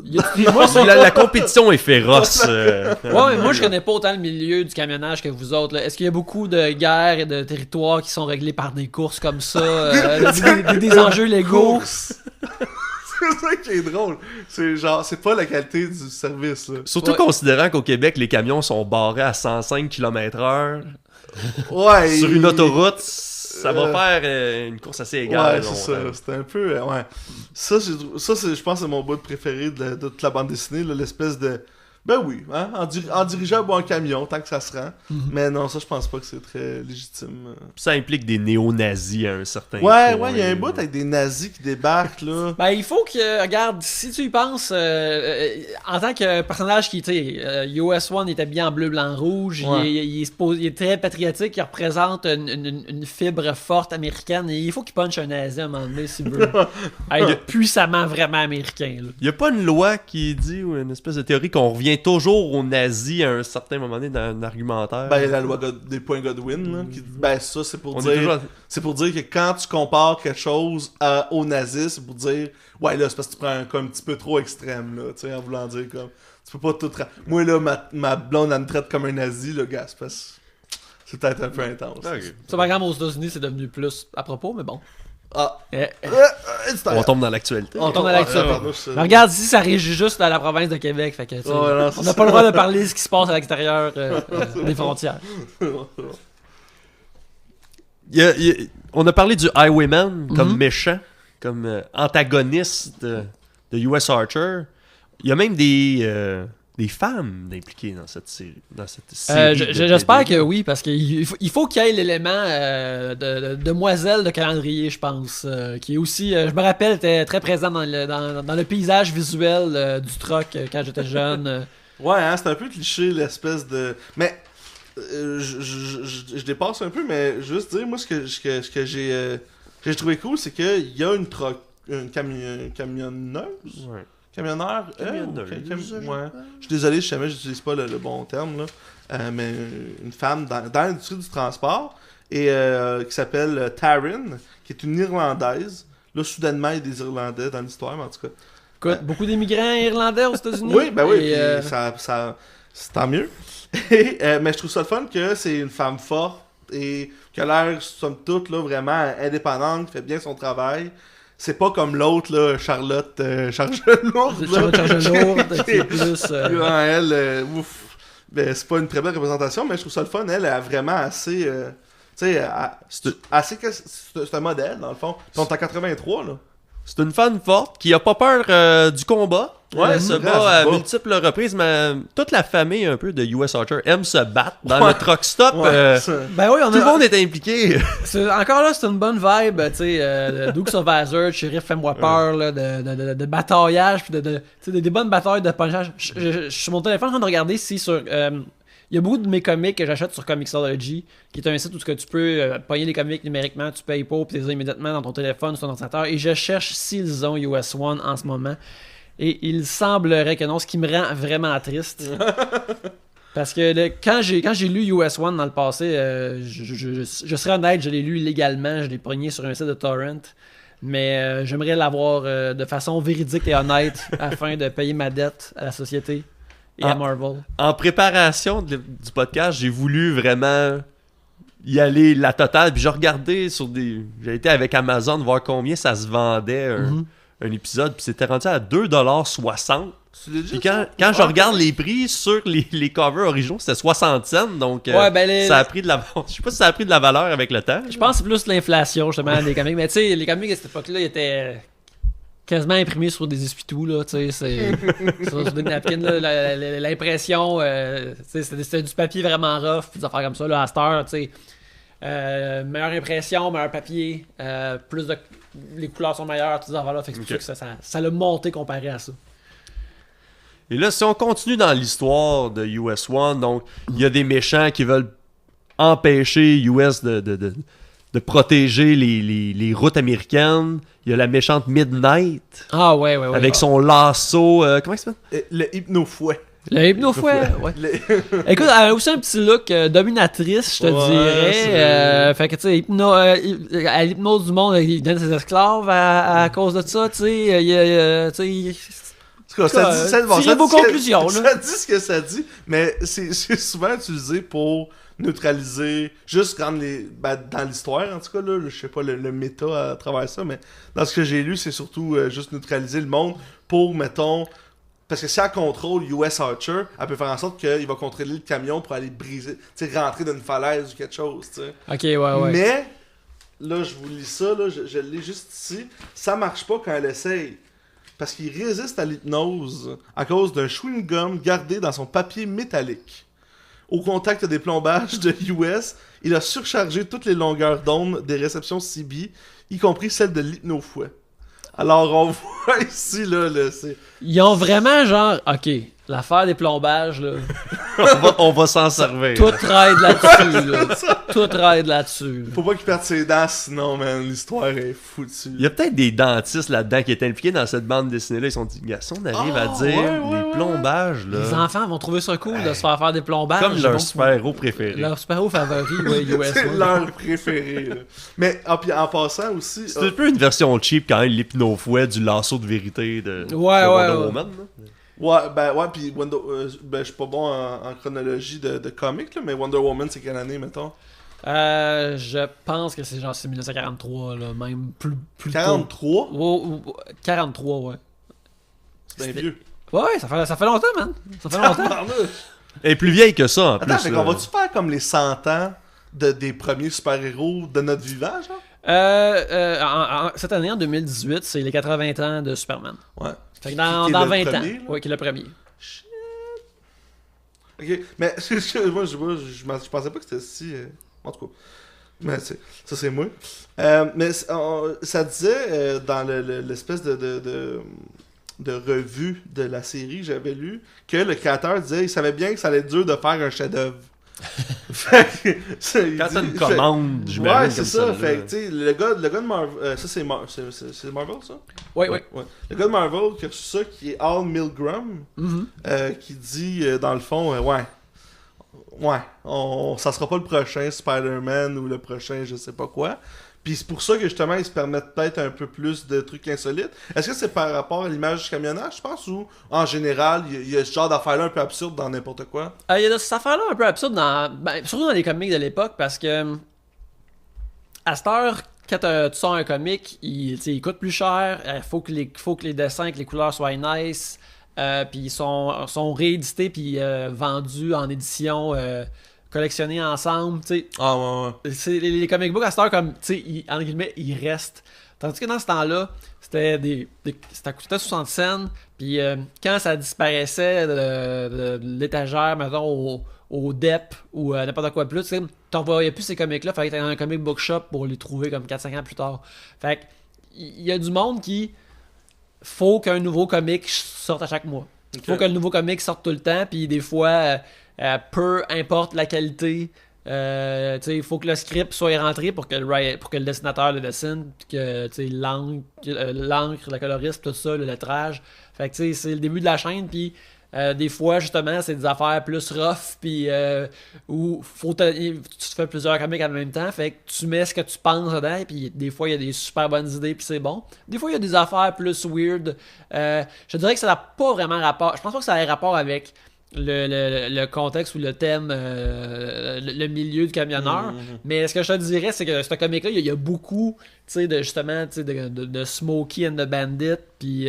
La compétition est féroce. Ouais, mais moi je connais pas autant le milieu du camionnage que vous autres. Là. Est-ce qu'il y a beaucoup de guerres et de territoires qui sont réglés par des courses comme ça, des enjeux légaux? C'est ça qui est drôle. C'est genre, c'est pas la qualité du service, là. Surtout considérant qu'au Québec, les camions sont barrés à 105 km/h. Ouais. Sur une autoroute, ça va faire une course assez égale. Ouais, c'est ça. C'était un peu... ouais. Ça, je pense, c'est mon bout préféré de toute la bande dessinée, là, l'espèce de... Ben oui, hein, en dirigeable ou en camion, tant que ça se rend. Mais non, ça, je pense pas que c'est très légitime. Ça implique des néo-nazis à un certain point. Ouais, il y a un bout avec des nazis qui débarquent, là. Ben, il faut que, regarde, si tu y penses, en tant que personnage qui, tu sais, US One est habillé en bleu, blanc, rouge, il est très patriotique, il représente une fibre forte américaine, et il faut qu'il punche un nazi à un moment donné, s'il veut être puissamment vraiment américain, là. Il y a pas une loi qui dit, ou une espèce de théorie qu'on revient toujours aux nazis à un certain moment donné dans un argumentaire. Ben, la loi des points Godwin, là, ben ça, c'est pour dire que quand tu compares quelque chose au nazisme, c'est pour dire, ouais, là, c'est parce que tu prends un cas un petit peu trop extrême, là, tu sais, en voulant dire comme, tu peux pas tout... Moi, là, ma blonde, elle me traite comme un nazi, le gars, c'est parce que c'est peut-être un peu intense. Okay. Ça, par exemple, aux États-Unis, c'est devenu plus à propos, mais bon. Ah. It's time. On tombe dans l'actualité. On tombe dans l'actualité. Ouais. Mais regarde, ici, ça régit juste dans la province de Québec. Fait que, tu sais, non, on n'a pas le droit de parler de ce qui se passe à l'extérieur des frontières. On a parlé du Highwayman comme méchant, comme antagoniste de US Archer. Il y a même des femmes impliquées dans cette série. J'espère que oui, parce qu'il faut qu'il y ait l'élément de demoiselle de calendrier, je pense, qui est aussi, je me rappelle, était très présent dans le paysage visuel du truck quand j'étais jeune. Ouais, hein, c'est un peu cliché, l'espèce de... Mais, je dépasse un peu, mais juste dire, moi, ce que j'ai trouvé cool, c'est qu'il y a une camionneuse. Ouais. Camionneur? Ouais. Je suis désolé, je sais jamais, j'utilise pas le bon terme, là. Mais une femme dans l'industrie du transport, et qui s'appelle Taryn, qui est une Irlandaise. Là, soudainement, il y a des Irlandais dans l'histoire, mais en tout cas. Écoute, beaucoup d'immigrants irlandais aux États-Unis. Oui, ben oui, et, puis c'est tant mieux. Et, mais je trouve ça le fun que c'est une femme forte et qui a l'air, somme toute, là, vraiment indépendante, qui fait bien son travail. C'est pas comme l'autre, là, Charlotte Chargelourde. Chargelourde, c'est plus... Elle, ouf. Ben, c'est pas une très belle représentation, mais je trouve ça le fun. Elle a vraiment assez... tu sais, c'est un modèle, dans le fond. Puis on est en 83, là. C'est une femme forte qui a pas peur du combat. Ouais, Elle se bat à multiples reprises, mais toute la famille un peu de US Archer aime se battre dans le truck stop. Ben oui, tout le monde est impliqué. Encore là, c'est une bonne vibe, tu sais, Dukes of Hazzard, Sheriff Fais-moi peur, là, de bataillage, puis des bonnes batailles de punchage. Je suis sur mon téléphone en train de regarder si sur... il y a beaucoup de mes comics que j'achète sur Comixology, qui est un site où tu peux pogner les comics numériquement, tu payes pas, puis tu les as immédiatement dans ton téléphone, sur ton ordinateur. Et je cherche s'ils ont US One en ce moment. Et il semblerait que non, ce qui me rend vraiment triste. Parce que quand j'ai lu US One dans le passé, je serais honnête, je l'ai lu illégalement, je l'ai pogné sur un site de torrent. Mais j'aimerais l'avoir de façon véridique et honnête afin de payer ma dette à la société. Et à Marvel. En préparation du podcast, j'ai voulu vraiment y aller la totale. Puis j'ai regardé j'ai été avec Amazon voir combien ça se vendait un épisode. Puis c'était rendu à 2,60$. Puis quand je regarde les prix sur les covers originaux, c'était 60 cents. Donc ça a pris de la... Je sais pas si ça a pris de la valeur avec le temps. Je pense que c'est plus l'inflation justement des comics. Mais tu sais, les comics à cette époque-là, ils étaient... quasiment imprimé sur des essuie-tout, là, tu sais, c'est sur des napkins, là, l'impression, c'était du papier vraiment rough, puis des affaires comme ça, là, à cette heure, tu sais, meilleure impression, meilleur papier, les couleurs sont meilleures, toutes ces affaires-là, fait que c'est pour ça que ça l'a monté comparé à ça. Et là, si on continue dans l'histoire de US One, donc, il y a des méchants qui veulent empêcher US de protéger les routes américaines. Il y a la méchante Midnight. Ah ouais. Avec son lasso. Comment il s'appelle? Le hypnofouet. Le hypnofouet, ouais. Écoute, elle a aussi un petit look dominatrice, je te dirais. Fait que, tu sais, à l'hypnose du monde, il donne ses esclaves à cause de ça, tu sais. Tirez vos conclusions, là. Ça dit ce que ça dit, mais c'est souvent utilisé pour neutraliser, juste rendre dans l'histoire en tout cas, là, je sais pas le méta à travers ça, mais dans ce que j'ai lu, c'est surtout juste neutraliser le monde pour, mettons, parce que si elle contrôle US Archer, elle peut faire en sorte qu'il va contrôler le camion pour aller briser, tu sais, rentrer dans une falaise ou quelque chose, tu sais. Ok, ouais. Mais, là, je vous lis ça, là, je l'ai juste ici, ça marche pas quand elle essaye. Parce qu'il résiste à l'hypnose à cause d'un chewing-gum gardé dans son papier métallique. Au contact des plombages de US, il a surchargé toutes les longueurs d'onde des réceptions CB, y compris celle de l'hypnofouet. Alors, on voit ici, là, c'est... Ils ont vraiment, genre, ok, l'affaire des plombages, là... on va s'en servir. Tout raide là-dessus, là. Tout raide là-dessus. Faut pas qu'il perde ses dents, sinon, man, l'histoire est foutue. Il y a peut-être des dentistes là-dedans qui étaient impliqués dans cette bande dessinée-là. Ils se sont dit, gars, si on arrive à dire les plombages, là... Les enfants vont trouver ça cool de se faire des plombages. Comme leur super-héros préféré. Leur super-héros favori, ouais, US. C'est leur préféré, là. Mais, puis en passant aussi... C'est un peu une version cheap quand même, l'hypnofouet du lasso de vérité de Wonder Woman, là. Ouais, pis je suis pas bon en chronologie de comics, là, mais Wonder Woman, c'est quelle année, mettons? Je pense que c'est 1943, là, même plus 43? tôt. 43, ouais. C'est bien vieux. Ouais, ça fait longtemps, man. Ça fait longtemps. Tabarnouche. Elle est plus vieille que ça, en Attends, plus. fait qu'on va-tu faire comme les 100 ans des premiers super-héros de notre vivant, genre? Cette année, en 2018, c'est les 80 ans de Superman. Ouais. Fait que dans Qui est 20 le ans. premier, là? Ouais, qui est le premier. Ok, mais moi, je pensais pas que c'était si. En tout cas. Mais ça, c'est moi. Mais ça disait dans l'espèce de revue de la série que j'avais lu que le créateur disait il savait bien que ça allait être dur de faire un chef-d'œuvre. Quand t'as une commande, j'imagine. Ouais, c'est ça. Fait que, tu sais, le gars de Marvel. Ça, c'est Marvel, ça? Oui. Le gars de Marvel qui a reçu ça, qui est Al Milgrom, qui dit, dans le fond, ça sera pas le prochain Spider-Man ou le prochain je sais pas quoi. Puis c'est pour ça que justement ils se permettent peut-être un peu plus de trucs insolites. Est-ce que c'est par rapport à l'image du camionnage, je pense, ou en général il y a ce genre d'affaires-là un peu absurde dans n'importe quoi? Il y a cette affaire-là un peu absurde, surtout dans les comics de l'époque, parce que à cette heure, quand tu sors un comic, il coûte plus cher, il faut que les dessins, que les couleurs soient nice, puis ils sont réédités puis vendus en édition collectionnés ensemble, tu sais. Ah ouais. Les comic books à cette heure, comme, tu sais, entre guillemets, ils restent. Tandis que dans ce temps-là, ça coûtait 60 cents, puis quand ça disparaissait de l'étagère, mettons, au DEP ou n'importe quoi de plus, tu sais, t'envoyais plus ces comics-là, fallait que t'ailles dans un comic book shop pour les trouver comme 4-5 ans plus tard. Fait que, il y a du monde qui faut qu'un nouveau comic sorte à chaque mois. Il faut que le nouveau comic sorte tout le temps, puis des fois, peu importe la qualité, il faut que le script soit rentré pour que le dessinateur le dessine, puis que l'encre, le coloriste, tout ça, le lettrage. Fait que c'est le début de la chaîne, puis des fois, justement, c'est des affaires plus rough, puis où tu te fais plusieurs comics en même temps, fait que tu mets ce que tu penses dedans, puis des fois, il y a des super bonnes idées, puis c'est bon. Des fois, il y a des affaires plus weird. Je dirais que ça n'a pas vraiment rapport. Je pense pas que ça ait rapport avec le contexte ou le thème, le milieu de camionneur. Mais ce que je te dirais, c'est que ce comic-là, il y a beaucoup, de Smokey and the Bandit, puis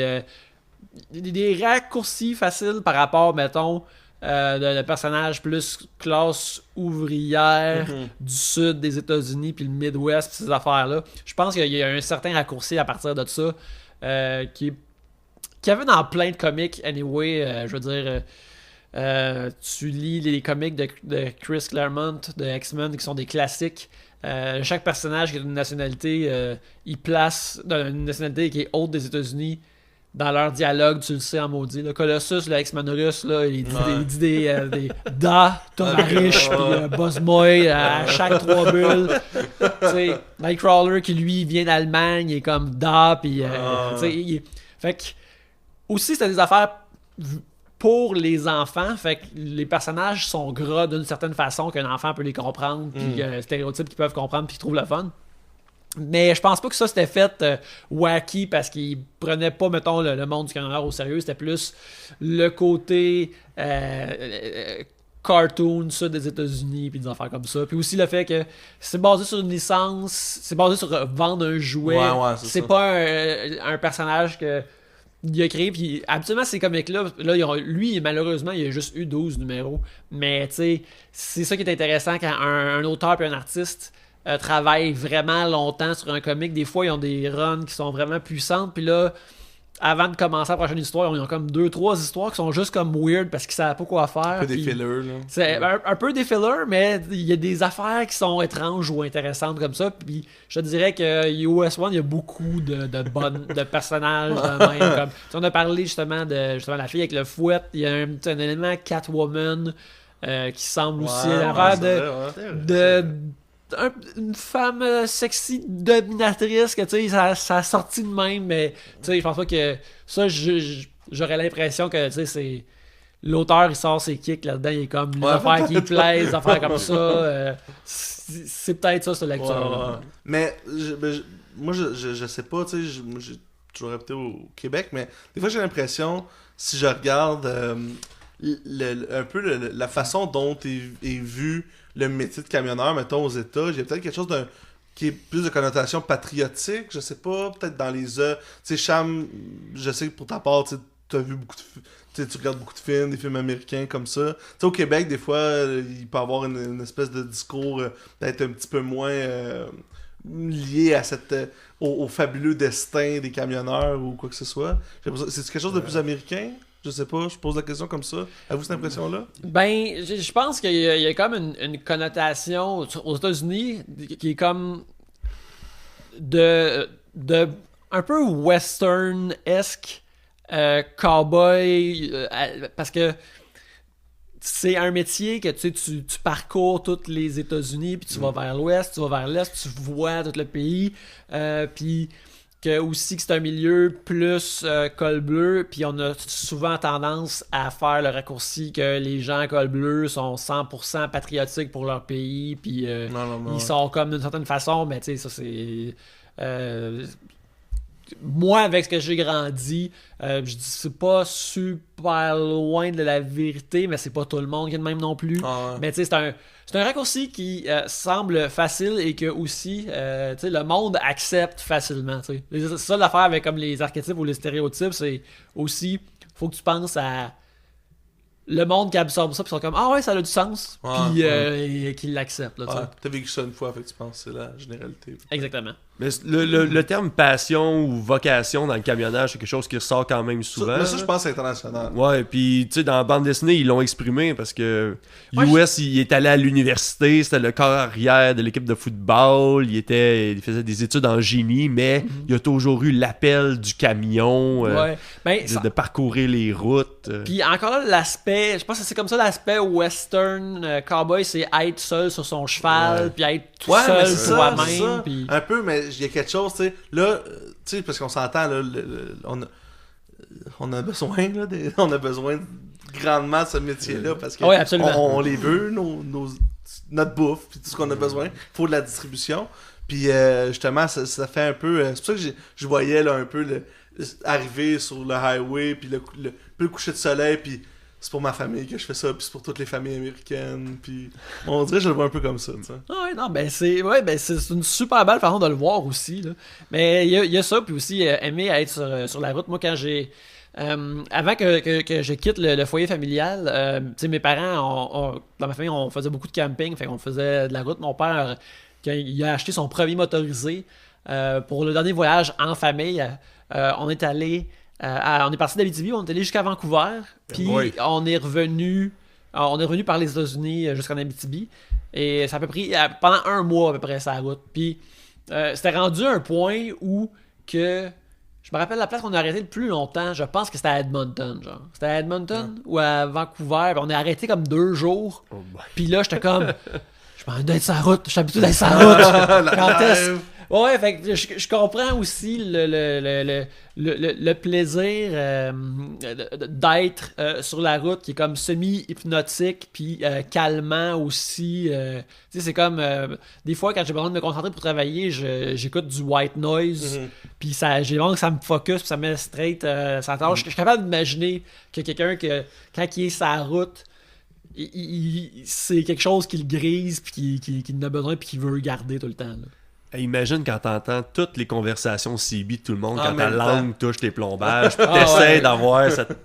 des raccourcis faciles par rapport, mettons, de personnages plus classe ouvrière du sud des États-Unis, puis le Midwest, puis ces affaires-là. Je pense qu'il y a un certain raccourci à partir de ça, qui avait dans plein de comics, anyway, je veux dire. Tu lis les comics de Chris Claremont de X-Men qui sont des classiques. Chaque personnage qui a une nationalité, il place une nationalité qui est haute des États-Unis dans leur dialogue, tu le sais en maudit. Le Colossus, le X-Men russe, là, il dit des da, Tomarish, puis Bosmoy à chaque 3 bulles. T'sais, Nightcrawler qui lui vient d'Allemagne, il est comme da, puis fait que aussi c'était des affaires pour les enfants, fait que les personnages sont gras d'une certaine façon qu'un enfant peut les comprendre, puis stéréotypes qu'ils peuvent comprendre, puis qu'ils trouvent le fun. Mais je pense pas que ça c'était fait wacky parce qu'ils prenaient pas, mettons, le monde du camionneur au sérieux. C'était plus le côté cartoon, ça, des États-Unis, puis des affaires comme ça. Puis aussi le fait que c'est basé sur une licence, c'est basé sur vendre un jouet. C'est ça. Pas un personnage que il a créé, puis habituellement ces comics-là, lui, malheureusement, il a juste eu 12 numéros. Mais tu sais, c'est ça qui est intéressant quand un auteur et un artiste travaillent vraiment longtemps sur un comic. Des fois, ils ont des runs qui sont vraiment puissantes, puis là, avant de commencer la prochaine histoire, ils ont comme 2-3 histoires qui sont juste comme weird parce qu'ils savent pas quoi faire. Un peu des fillers, là. C'est un peu des fillers, mais il y a des affaires qui sont étranges ou intéressantes comme ça. Puis je te dirais que US1, il y a beaucoup de personnages de même. Comme, on a parlé justement de la fille avec le fouet. Il y a un élément Catwoman qui semble aussi une femme sexy dominatrice que tu sais ça a sorti de même, mais tu sais je pense pas que ça j'aurais l'impression que tu sais c'est l'auteur il sort ses kicks là-dedans, il est comme les affaires qui lui plaisent, des affaires comme ça, c'est peut-être ça cette lecture. Mais moi je sais pas, tu sais j'ai toujours habité au Québec, mais des fois j'ai l'impression si je regarde un peu la façon dont est vu le métier de camionneur, mettons, aux États. Il y a peut-être quelque chose qui est plus de connotation patriotique, je sais pas, peut-être dans les œuvres. Tu sais, Cham, je sais que pour ta part, tu as vu beaucoup de tu regardes beaucoup de films, des films américains comme ça. Tu sais, au Québec, des fois, il peut y avoir une espèce de discours peut-être un petit peu moins lié à au fabuleux destin des camionneurs ou quoi que ce soit. C'est quelque chose de plus américain? Je sais pas, je pose la question comme ça. Avez-vous cette impression-là? Ben, je pense qu'il y a comme une connotation aux États-Unis qui est comme de un peu western-esque, cowboy, parce que c'est un métier que tu parcours tous les États-Unis, puis tu vas vers l'ouest, tu vas vers l'est, tu vois tout le pays, puis que aussi que c'est un milieu plus col bleu, puis on a souvent tendance à faire le raccourci que les gens à col bleu sont 100% patriotiques pour leur pays, puis ils sont comme d'une certaine façon, mais tu sais, ça c'est... moi, avec ce que j'ai grandi, je dis c'est pas super loin de la vérité, mais c'est pas tout le monde qui est de même non plus. Ah ouais. Mais tu sais, c'est un raccourci qui semble facile et que aussi, tu sais, le monde accepte facilement. Tu sais. C'est ça l'affaire avec comme les archétypes ou les stéréotypes, c'est aussi, faut que tu penses à le monde qui absorbe ça, puis ils sont comme ah ouais, ça a du sens, puis et qu'ils l'acceptent. Là, tu sais. T'as vécu ça une fois, fait que tu penses que c'est la généralité. Exactement. Mais le terme passion ou vocation dans le camionnage, c'est quelque chose qui ressort quand même souvent. Mais ça, je pense que c'est international. Ouais, puis tu sais, dans la bande dessinée, ils l'ont exprimé parce que US, il est allé à l'université, c'était le corps arrière de l'équipe de football, il faisait des études en génie, mais il a toujours eu l'appel du camion, de parcourir les routes. Puis encore là, l'aspect, je pense que c'est comme ça l'aspect western cowboy, c'est être seul sur son cheval, puis être tout seul soi-même. Puis... Un peu, mais il y a quelque chose, tu sais, là, tu sais, parce qu'on s'entend, là, on a besoin, là, on a besoin grandement de ce métier-là, parce que on les veut, notre bouffe, puis tout ce qu'on a besoin, il faut de la distribution, puis justement, ça fait un peu, c'est pour ça que je voyais, là, un peu, arriver sur le highway, puis le coucher de soleil, puis c'est pour ma famille que je fais ça, puis c'est pour toutes les familles américaines, puis on dirait que je le vois un peu comme ça, tu sais. Ah ouais, non, c'est une super belle façon de le voir aussi, là. Mais il y a ça, puis aussi aimer être sur la route. Moi, quand j'ai... avant que je quitte le foyer familial, tu sais, mes parents, dans ma famille, on faisait beaucoup de camping, fait qu'on faisait de la route. Mon père, quand il a acheté son premier motorisé pour le dernier voyage en famille, on est allé... on est parti d'Abitibi, on est allé jusqu'à Vancouver, puis on est revenu par les États-Unis jusqu'en Abitibi, et ça a pris pendant un mois à peu près sa route. Puis c'était rendu un point où que je me rappelle la place qu'on a arrêté le plus longtemps, je pense que c'était à Edmonton, genre. C'était à Edmonton ou à Vancouver, on est arrêté comme 2 jours. Puis là j'étais comme je m'en d'être sur la route, je suis habitué d'être sur la route. Quand est-ce... Ouais, fait que je comprends aussi le plaisir d'être sur la route qui est comme semi-hypnotique puis calmant aussi. Tu sais, c'est comme des fois quand j'ai besoin de me concentrer pour travailler, j'écoute du white noise puis j'ai besoin que ça me focus puis ça me met straight ça tâche. Je suis capable d'imaginer que quelqu'un quand il est sur la route, c'est quelque chose qui le grise puis qui en a besoin puis qu'il veut garder tout le temps, là. Imagine quand t'entends toutes les conversations CB de tout le monde, quand ta même langue touche tes plombages, puis t'essaies d'avoir cette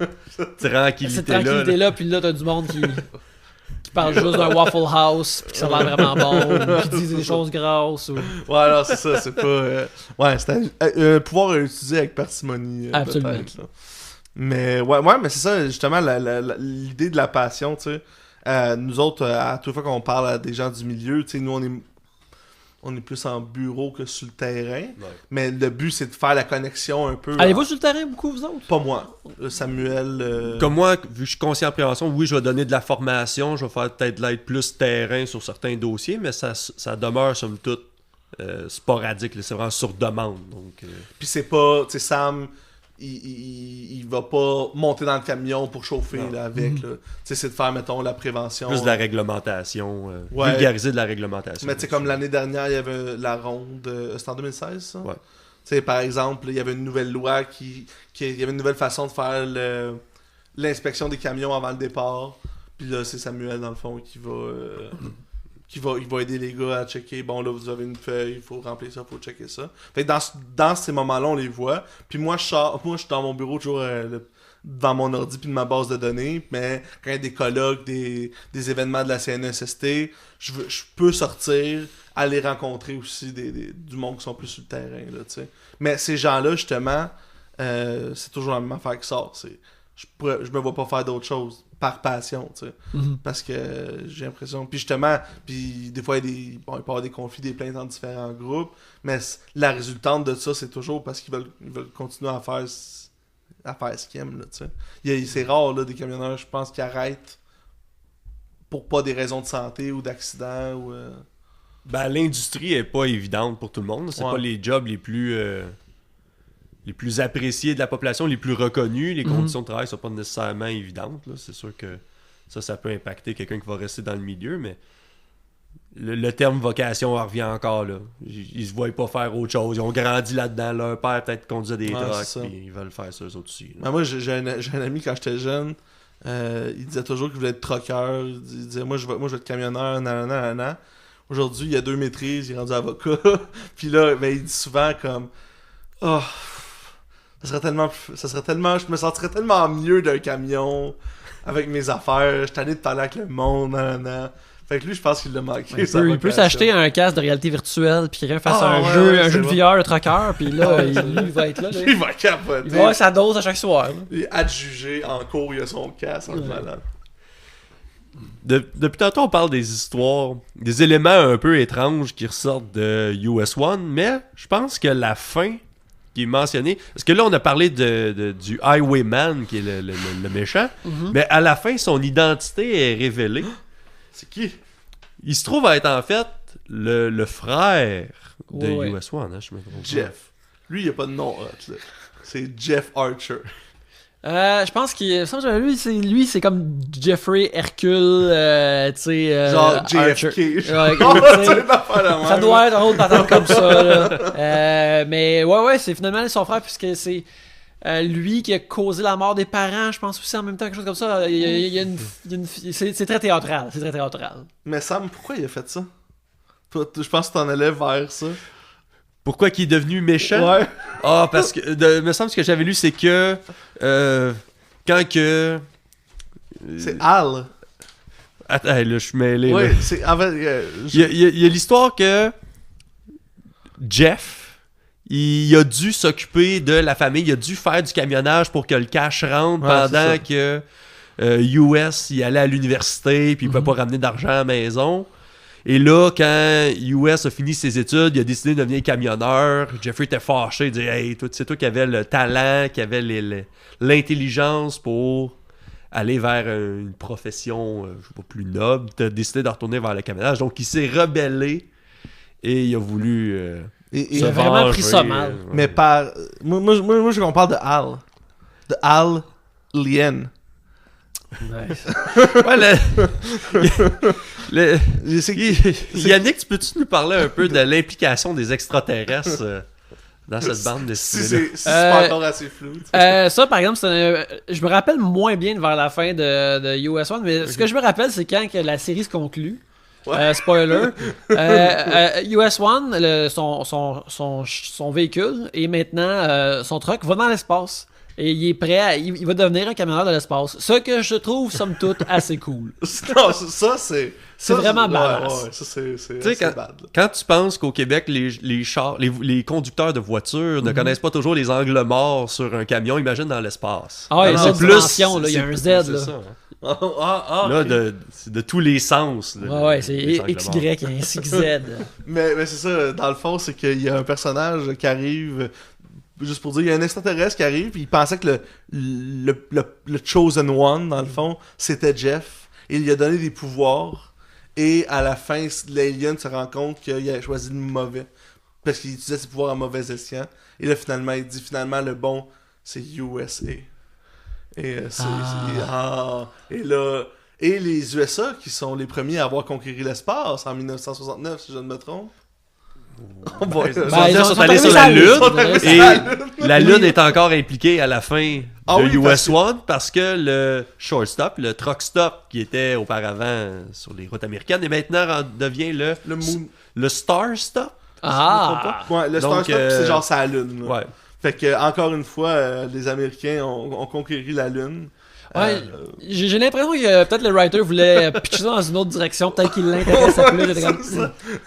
tranquillité-là. Cette tranquillité-là, puis là, t'as du monde qui parle juste d'un Waffle House, puis qui ça a l'air vraiment bon, qui dit des choses grasses. Ou... Ouais, alors c'est ça, c'est pas... ouais, c'est un pouvoir utiliser avec parcimonie, absolument. Peut-être, là. Mais mais c'est ça, justement, l'idée de la passion, tu sais. Nous autres, à toute fois qu'on parle à des gens du milieu, tu sais, nous, on est plus en bureau que sur le terrain. Ouais. Mais le but, c'est de faire la connexion un peu. Allez-vous sur le terrain, beaucoup, vous autres? Pas moi. Samuel... Comme moi, vu que je suis conscient en prévention, oui, je vais donner de la formation, je vais faire peut-être de l'aide plus terrain sur certains dossiers, mais ça demeure, somme toute, sporadique. Là, c'est vraiment sur demande. Donc, Puis c'est pas... Tu sais, Sam... Il va pas monter dans le camion pour chauffer là, avec. Là. C'est de faire, mettons, la prévention. Plus de la réglementation. Vulgariser de la réglementation. Mais tu sais, comme l'année dernière, il y avait la ronde. C'était en 2016, ça? Ouais. Tu sais, par exemple, il y avait une nouvelle loi il y avait une nouvelle façon de faire l'inspection des camions avant le départ. Puis là, c'est Samuel, dans le fond, qui va aider les gars à checker. Bon, là, vous avez une feuille, il faut remplir ça, il faut checker ça. Fait que dans ces moments-là, on les voit. Puis moi, je suis dans mon bureau toujours devant mon ordi puis de ma base de données. Mais quand il y a des colloques, des événements de la CNESST, je peux sortir, aller rencontrer aussi du monde qui sont plus sur le terrain, là, tu sais. Mais ces gens-là, justement, c'est toujours la même affaire qui sort. Je me vois pas faire d'autre chose par passion, tu sais. Parce que j'ai l'impression... Puis justement, des fois, il peut y avoir des conflits, des plaintes entre différents groupes, mais la résultante de ça, c'est toujours parce qu'ils veulent continuer à faire ce qu'ils aiment, là, tu sais. C'est rare, là, des camionneurs, je pense, qui arrêtent pour pas des raisons de santé ou d'accident ou... Ben, l'industrie est pas évidente pour tout le monde. C'est pas les jobs les plus appréciés de la population, les plus reconnus. Les conditions de travail sont pas nécessairement évidentes, là. C'est sûr que ça peut impacter quelqu'un qui va rester dans le milieu, mais le terme vocation revient encore là. Ils se voient pas faire autre chose. Ils ont grandi là-dedans. Leur père peut-être conduisait des trucks, puis ils veulent faire ça eux autres aussi. Ben moi, j'ai un ami quand j'étais jeune, il disait toujours qu'il voulait être trucker. Il disait moi je veux être camionneur, nanana. Aujourd'hui, il a 2 maîtrises, il est rendu avocat. Puis là, ben, il dit souvent comme oh, ça serait tellement, je me sentirais tellement mieux d'un camion avec mes affaires. Je suis tanné de parler avec le monde, nanana. Fait que lui, je pense qu'il l'a manqué. Il peut s'acheter un casque de réalité virtuelle, puis quelqu'un fasse un jeu de VR de trucker, puis là, lui, il va être là. Il va capoter. Il va avoir sa dose à chaque soir. Là. Il est adjugé en cours, il a son casque, malade. Depuis tantôt, on parle des histoires, des éléments un peu étranges qui ressortent de US One, mais je pense que la fin qui est mentionnée, parce que là, on a parlé du Highwayman, qui est le méchant, mais à la fin, son identité est révélée. C'est qui? Il se trouve à être en fait le frère de US One, hein, je me trompe. Jeff. Lui, il n'y a pas de nom hot, là. C'est Jeff Archer. Je pense qu'il lui c'est comme Jeffrey Hercule, tu sais, genre JFK. Ça doit être un autre patente comme ça. Là. Mais ouais, c'est finalement son frère puisque c'est lui qui a causé la mort des parents, je pense aussi en même temps, quelque chose comme ça. C'est très théâtral, c'est très théâtral. Mais Sam, pourquoi il a fait ça? Je pense que t'en allais vers ça. Pourquoi qu'il est devenu méchant? Ouais. Ah, parce que, me semble ce que j'avais lu, c'est que quand que... c'est Al. Attends, là, je suis mêlé. Ouais, là. c'est... En fait, il y a l'histoire que Jeff, il a dû s'occuper de la famille, il a dû faire du camionnage pour que le cash rentre pendant que US, il allait à l'université, puis il pouvait pas ramener d'argent à la maison. Et là, quand US a fini ses études, il a décidé de devenir camionneur. Jeffrey était fâché, il dit « Hey, c'est toi qui avais le talent, qui avait l'intelligence pour aller vers une profession je sais pas, plus noble. Tu as décidé de retourner vers le camionnage. » Donc, il s'est rebellé et il a voulu il a vraiment pris ça mal. Mais par... Moi, je parle de Al. De Al Lien. Nice. Yannick, peux-tu nous parler un peu de l'implication des extraterrestres dans cette bande dessinée? C'est pas encore assez flou. Ça, par exemple, je me rappelle moins bien vers la fin de US One, mais ce que je me rappelle, c'est quand que la série se conclut. Spoiler. US One, son véhicule et maintenant son truck va dans l'espace. Et il est prêt, il va devenir un camionneur de l'espace. Ce que je trouve, somme toute, assez cool. Non, ça, c'est... C'est vraiment badass. Ouais, ça, c'est bad. Quand tu penses qu'au Québec, les conducteurs de voitures ne connaissent pas toujours les angles morts sur un camion, imagine dans l'espace. Ah, il y a une dimension, il y a un Z. Là. Ça, hein. Là, de tous les sens. Ouais, c'est XY ainsi que Z. mais c'est ça, dans le fond, c'est qu'il y a un personnage qui arrive... Juste pour dire, il y a un extraterrestre qui arrive, puis il pensait que le Chosen One, dans le fond, c'était Jeff. Et il lui a donné des pouvoirs. Et à la fin, l'alien se rend compte qu'il a choisi le mauvais. Parce qu'il utilisait ses pouvoirs à mauvais escient. Et là, finalement, il dit, le bon, c'est USA. Et et là... Et les USA, qui sont les premiers à avoir conquéri l'espace en 1969, si je ne me trompe. Ils sont allés sur la Lune et la Lune est encore impliquée à la fin Ah oui, US One, parce que le shortstop, le truck stop qui était auparavant sur les routes américaines, et maintenant devient le star stop. Ah! Ouais, le Star Donc, Stop, c'est genre sa lune. Là. Ouais. Fait que, encore une fois, les Américains ont conquéri la lune. Ouais, j'ai l'impression que peut-être le writer voulait pitcher ça dans une autre direction, peut-être qu'il l'intéressait plus. Il était comme,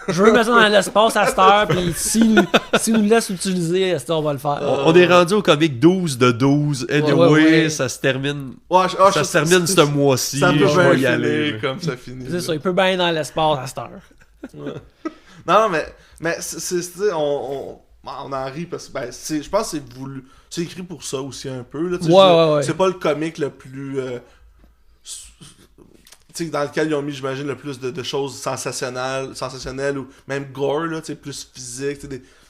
je veux mettre ça dans l'espace à cette heure, puis s'il nous laisse l'utiliser, on va le faire. On est rendu au comic 12 de 12. Anyway, ouais. ça se termine. Ça se termine ce mois-ci. Ça peut je bien vais y aller. finir comme ça finit. C'est ça, il peut bien aller dans l'espace à cette heure. Non, mais on en rit parce que je pense que c'est voulu. C'est écrit pour ça aussi un peu. Là, ouais. C'est pas le comic le plus. Dans lequel ils ont mis, j'imagine, le plus de choses sensationnelles ou même gore, là, plus physique.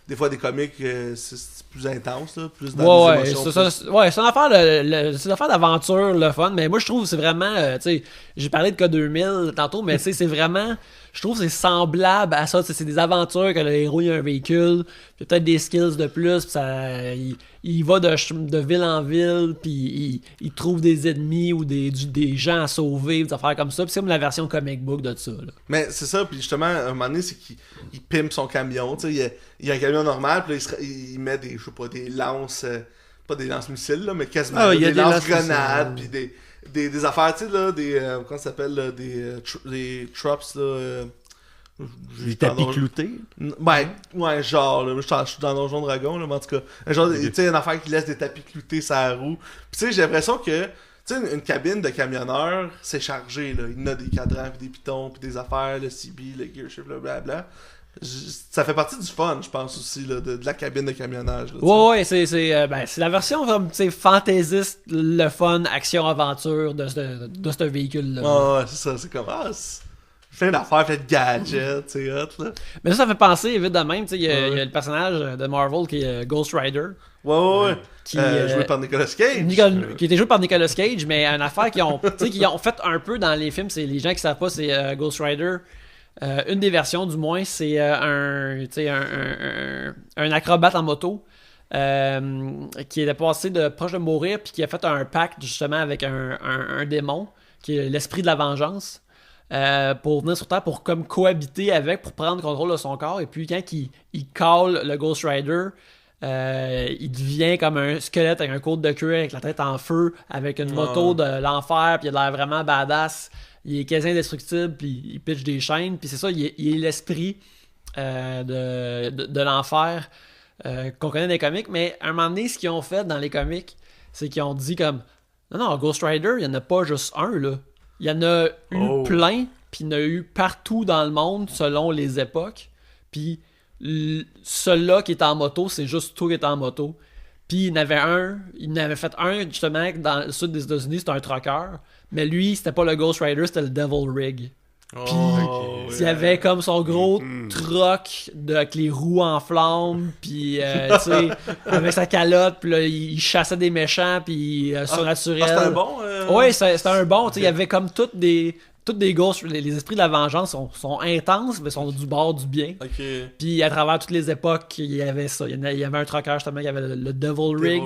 Des fois, des comics, c'est plus intense, là, plus dans les émotions. C'est une affaire, c'est une affaire d'aventure, le fun, mais moi, je trouve que c'est vraiment, j'ai parlé de K2000 tantôt, mais c'est vraiment, je trouve que c'est semblable à ça, c'est des aventures que le héros, il a un véhicule, puis peut-être des skills de plus, puis ça, il va de ville en ville, puis il trouve des ennemis ou des gens à sauver, des affaires comme ça, puis c'est comme la version comic book de ça, là. Mais c'est ça, puis justement, à un moment donné, c'est qu'il pimpe son camion, tu sais, il y a un camion normal, puis là, il met des, je sais pas, des lances, pas des lance-missiles, là, mais quasiment il y a des lance-grenades, puis des affaires, tu sais, là, comment ça s'appelle, là, des traps, là, des tapis cloutés. Ouais, genre, là, je suis dans Donjon Dragon, là, mais en tout cas, genre, tu sais, une affaire qui laisse des tapis cloutés sur la roue. Puis tu sais, j'ai l'impression que, tu sais, une cabine de camionneur, c'est chargé, là. Il y en a des cadrans, puis des pitons, puis des affaires, le CB, le gearshift, blablabla. Ça fait partie du fun, je pense aussi, là, de la cabine de camionnage. Là, ouais, c'est la version fantaisiste, le fun, action-aventure de ce véhicule-là. Ouais, c'est ça, c'est comme, plein d'affaires, plein de gadgets, c'est hot, là. Mais ça fait penser, vite de même, il y a le personnage de Marvel qui est Ghost Rider. Ouais. Qui, joué par Nicolas Cage. Qui était joué par Nicolas Cage, mais une affaire qu'ils ont fait un peu dans les films, c'est les gens qui savent pas, c'est Ghost Rider. Une des versions, du moins, c'est un acrobate en moto qui était passé proche de mourir, puis qui a fait un pacte justement avec un démon, qui est l'esprit de la vengeance. Pour venir sur Terre, pour comme cohabiter avec, pour prendre contrôle de son corps. Et puis quand il call le Ghost Rider, il devient comme un squelette avec un côte de cuir, avec la tête en feu, avec une moto de l'enfer, puis il a l'air vraiment badass. Il est quasi indestructible, puis il pitch des chaînes, puis c'est ça, il est l'esprit de l'enfer qu'on connaît dans les comics. Mais à un moment donné, ce qu'ils ont fait dans les comics, c'est qu'ils ont dit comme non, Ghost Rider, il n'y en a pas juste un, là. Il y en a eu plein, puis il y en a eu partout dans le monde selon les époques. Puis celui-là qui est en moto, c'est juste tout qui est en moto. Puis il en avait fait un justement dans le sud des États-Unis, c'était un trucker. Mais lui, c'était pas le Ghost Rider, c'était le Devil Rig. Puis il y avait comme son gros truck avec les roues en flammes, puis tu sais, avec sa calotte, puis là il chassait des méchants, puis surnaturel. C'était un bon. Ouais, c'était un bon. Tu sais, il y avait comme toutes des ghosts, les esprits de la vengeance sont intenses, mais sont du bord du bien. Puis à travers toutes les époques, il y avait ça. Il y avait un trucker justement, il y avait le Devil Rig.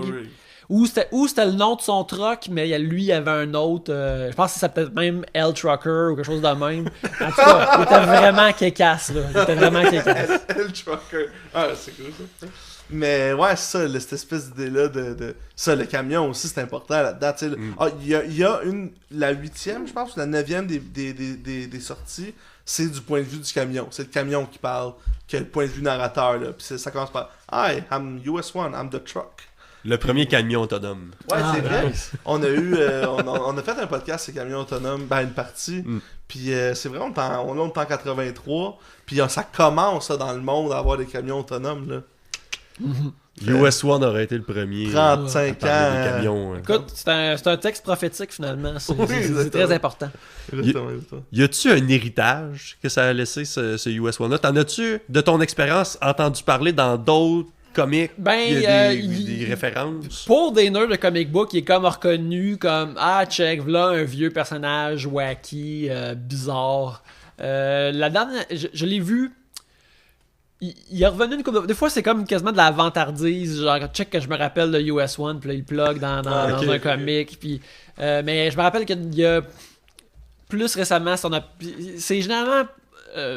Ou c'était le nom de son truck, mais lui, il y avait un autre. Je pense que c'était peut-être même L Trucker ou quelque chose de même. En tout cas, il était vraiment kékasse, là. Il était vraiment kékasse. L Trucker. Ah, c'est cool ça. Mais ouais, c'est ça, cette espèce d'idée-là de. Ça, le camion aussi, c'est important là-dedans. Il y a la 8e, je pense, la 9e des sorties, c'est du point de vue du camion. C'est le camion qui parle, qui a le point de vue narrateur, là. Puis ça commence par Hi, I'm US One, I'm the truck. Le premier camion autonome. Ouais, c'est vrai. On a eu, on a fait un podcast sur les camions autonomes, une partie. Puis c'est vrai, on est en 83. Puis ça commence dans le monde à avoir des camions autonomes, là. US One aurait été le premier. 35 ans. Des camions, Écoute, c'est un texte prophétique finalement. C'est très important. Y a-tu un héritage que ça a laissé ce US One-là? T'en as-tu, de ton expérience, entendu parler dans d'autres comics? Il y a des références. Pour des nerds de comic book, il est comme reconnu comme check, voilà un vieux personnage wacky, bizarre. La dernière, je l'ai vu il est revenu une couple de... Des fois, c'est comme quasiment de la vantardise. Genre, check que je me rappelle de US One, puis là, il plug dans un comic. Puis, mais je me rappelle qu'il y a plus récemment, c'est généralement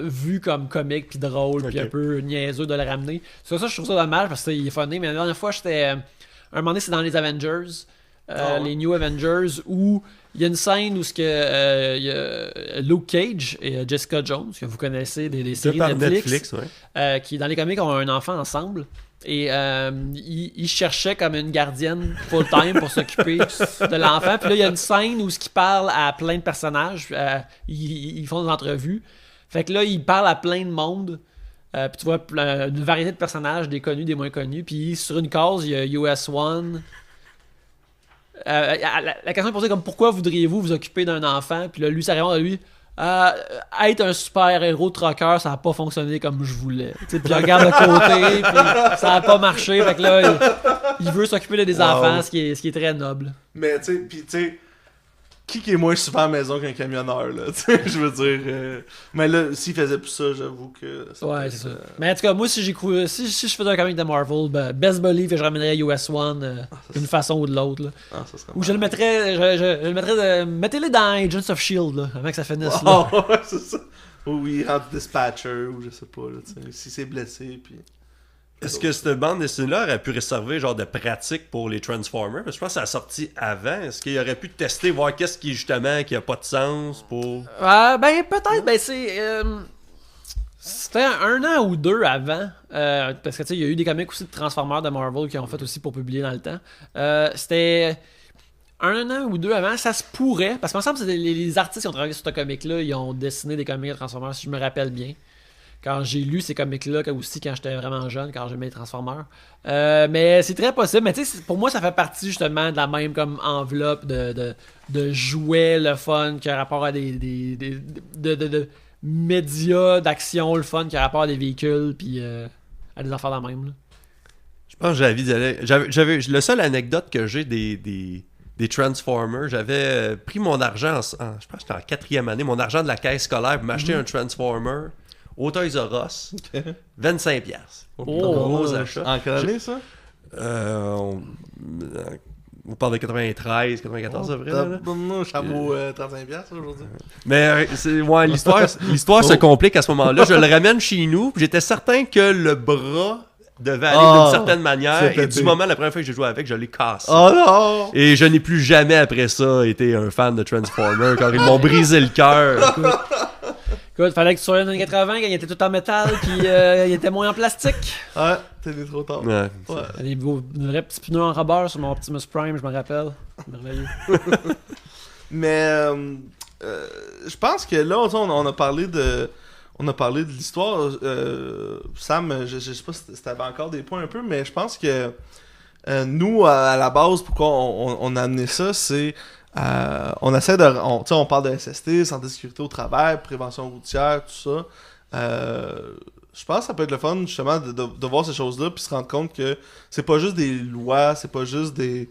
vu comme comique, puis drôle, puis un peu niaiseux de le ramener. C'est ça, je trouve ça dommage parce qu'il est funny. Mais la dernière fois, un moment donné, c'est dans les Avengers, les New Avengers, où il y a une scène où il y a Luke Cage et Jessica Jones, que vous connaissez des séries Netflix, qui dans les comics ont un enfant ensemble. Et ils cherchaient comme une gardienne full-time pour s'occuper de l'enfant. Puis là, il y a une scène où ils parlent à plein de personnages. Ils font des entrevues. Fait que là, ils parlent à plein de monde. Puis tu vois une variété de personnages, des connus, des moins connus. Puis sur une case, il y a US One. La question est posée comme pourquoi voudriez-vous vous occuper d'un enfant? Puis là, lui, ça répond à lui. Être un super héros trucker, ça n'a pas fonctionné comme je voulais. Puis il regarde de côté, puis ça n'a pas marché. Fait que là, il veut s'occuper des enfants, ce qui est très noble. Mais tu sais, qui est moins souvent à la maison qu'un camionneur, là? Je veux dire. Mais là, s'il faisait plus ça, j'avoue que. Ouais, c'est ça. Mais en tout cas, moi, si je faisais un comic de Marvel, best believe que je ramènerais US One d'une façon ou de l'autre. Là. Ou je le mettrais. Mettez-le dans Agents of Shield, là, avant que ça finisse. Là. Oh, ouais, c'est ça. Ou il rentre dispatcher, ou je sais pas, là, si c'est blessé, puis. Est-ce que cette bande dessinée-là aurait pu servir genre de pratique pour les Transformers? Parce que je pense que ça a sorti avant. Est-ce qu'il aurait pu tester, voir qu'est-ce qui justement qui a pas de sens pour... Peut-être. C'était 1 an ou 2 avant. Parce que tu sais, il y a eu des comics aussi de Transformers de Marvel qui ont fait aussi pour publier dans le temps. C'était 1 an ou 2 avant. Ça se pourrait. Parce que me semble que les artistes qui ont travaillé sur ce comic-là, ils ont dessiné des comics de Transformers, si je me rappelle bien. Quand j'ai lu ces comics-là, aussi quand j'étais vraiment jeune, quand j'aimais les Transformers. Mais c'est très possible. Mais tu sais, pour moi, ça fait partie justement de la même comme enveloppe de jouets, le fun, qui a rapport à de médias, d'action, le fun, qui a rapport à des véhicules, puis à des affaires de même. Là. Je pense que j'ai envie d'aller... Le seul anecdote que j'ai des Transformers, j'avais pris mon argent, je pense que j'étais en 4e année, mon argent de la caisse scolaire pour m'acheter un Transformer au Toys R Us, 25$. Gros achat. En quelle année, ça? On parle de 93, 94 à vrai. Non, chameau 35$ aujourd'hui. Mais l'histoire se complique à ce moment-là. Je le ramène chez nous. J'étais certain que le bras devait aller d'une certaine manière. Et du moment, la première fois que j'ai joué avec, je l'ai cassé. Oh non! Et je n'ai plus jamais après ça été un fan de Transformers car ils m'ont brisé le cœur. Écoute, fallait que tu sois dans les 80 quand il était tout en métal puis il était moins en plastique. Ouais, t'es né trop tard. Ouais. Des vrais petits pneus en rubber sur mon Optimus Prime, je me rappelle. Merveilleux. Mais je pense que là, on a parlé de l'histoire. Sam, je sais pas si t'avais encore des points un peu, mais je pense que nous, à la base, pourquoi on a amené ça, c'est on essaie on parle de SST, santé sécurité au travail, prévention routière, tout ça. Je pense que ça peut être le fun justement de voir ces choses-là puis se rendre compte que c'est pas juste des lois, c'est pas juste des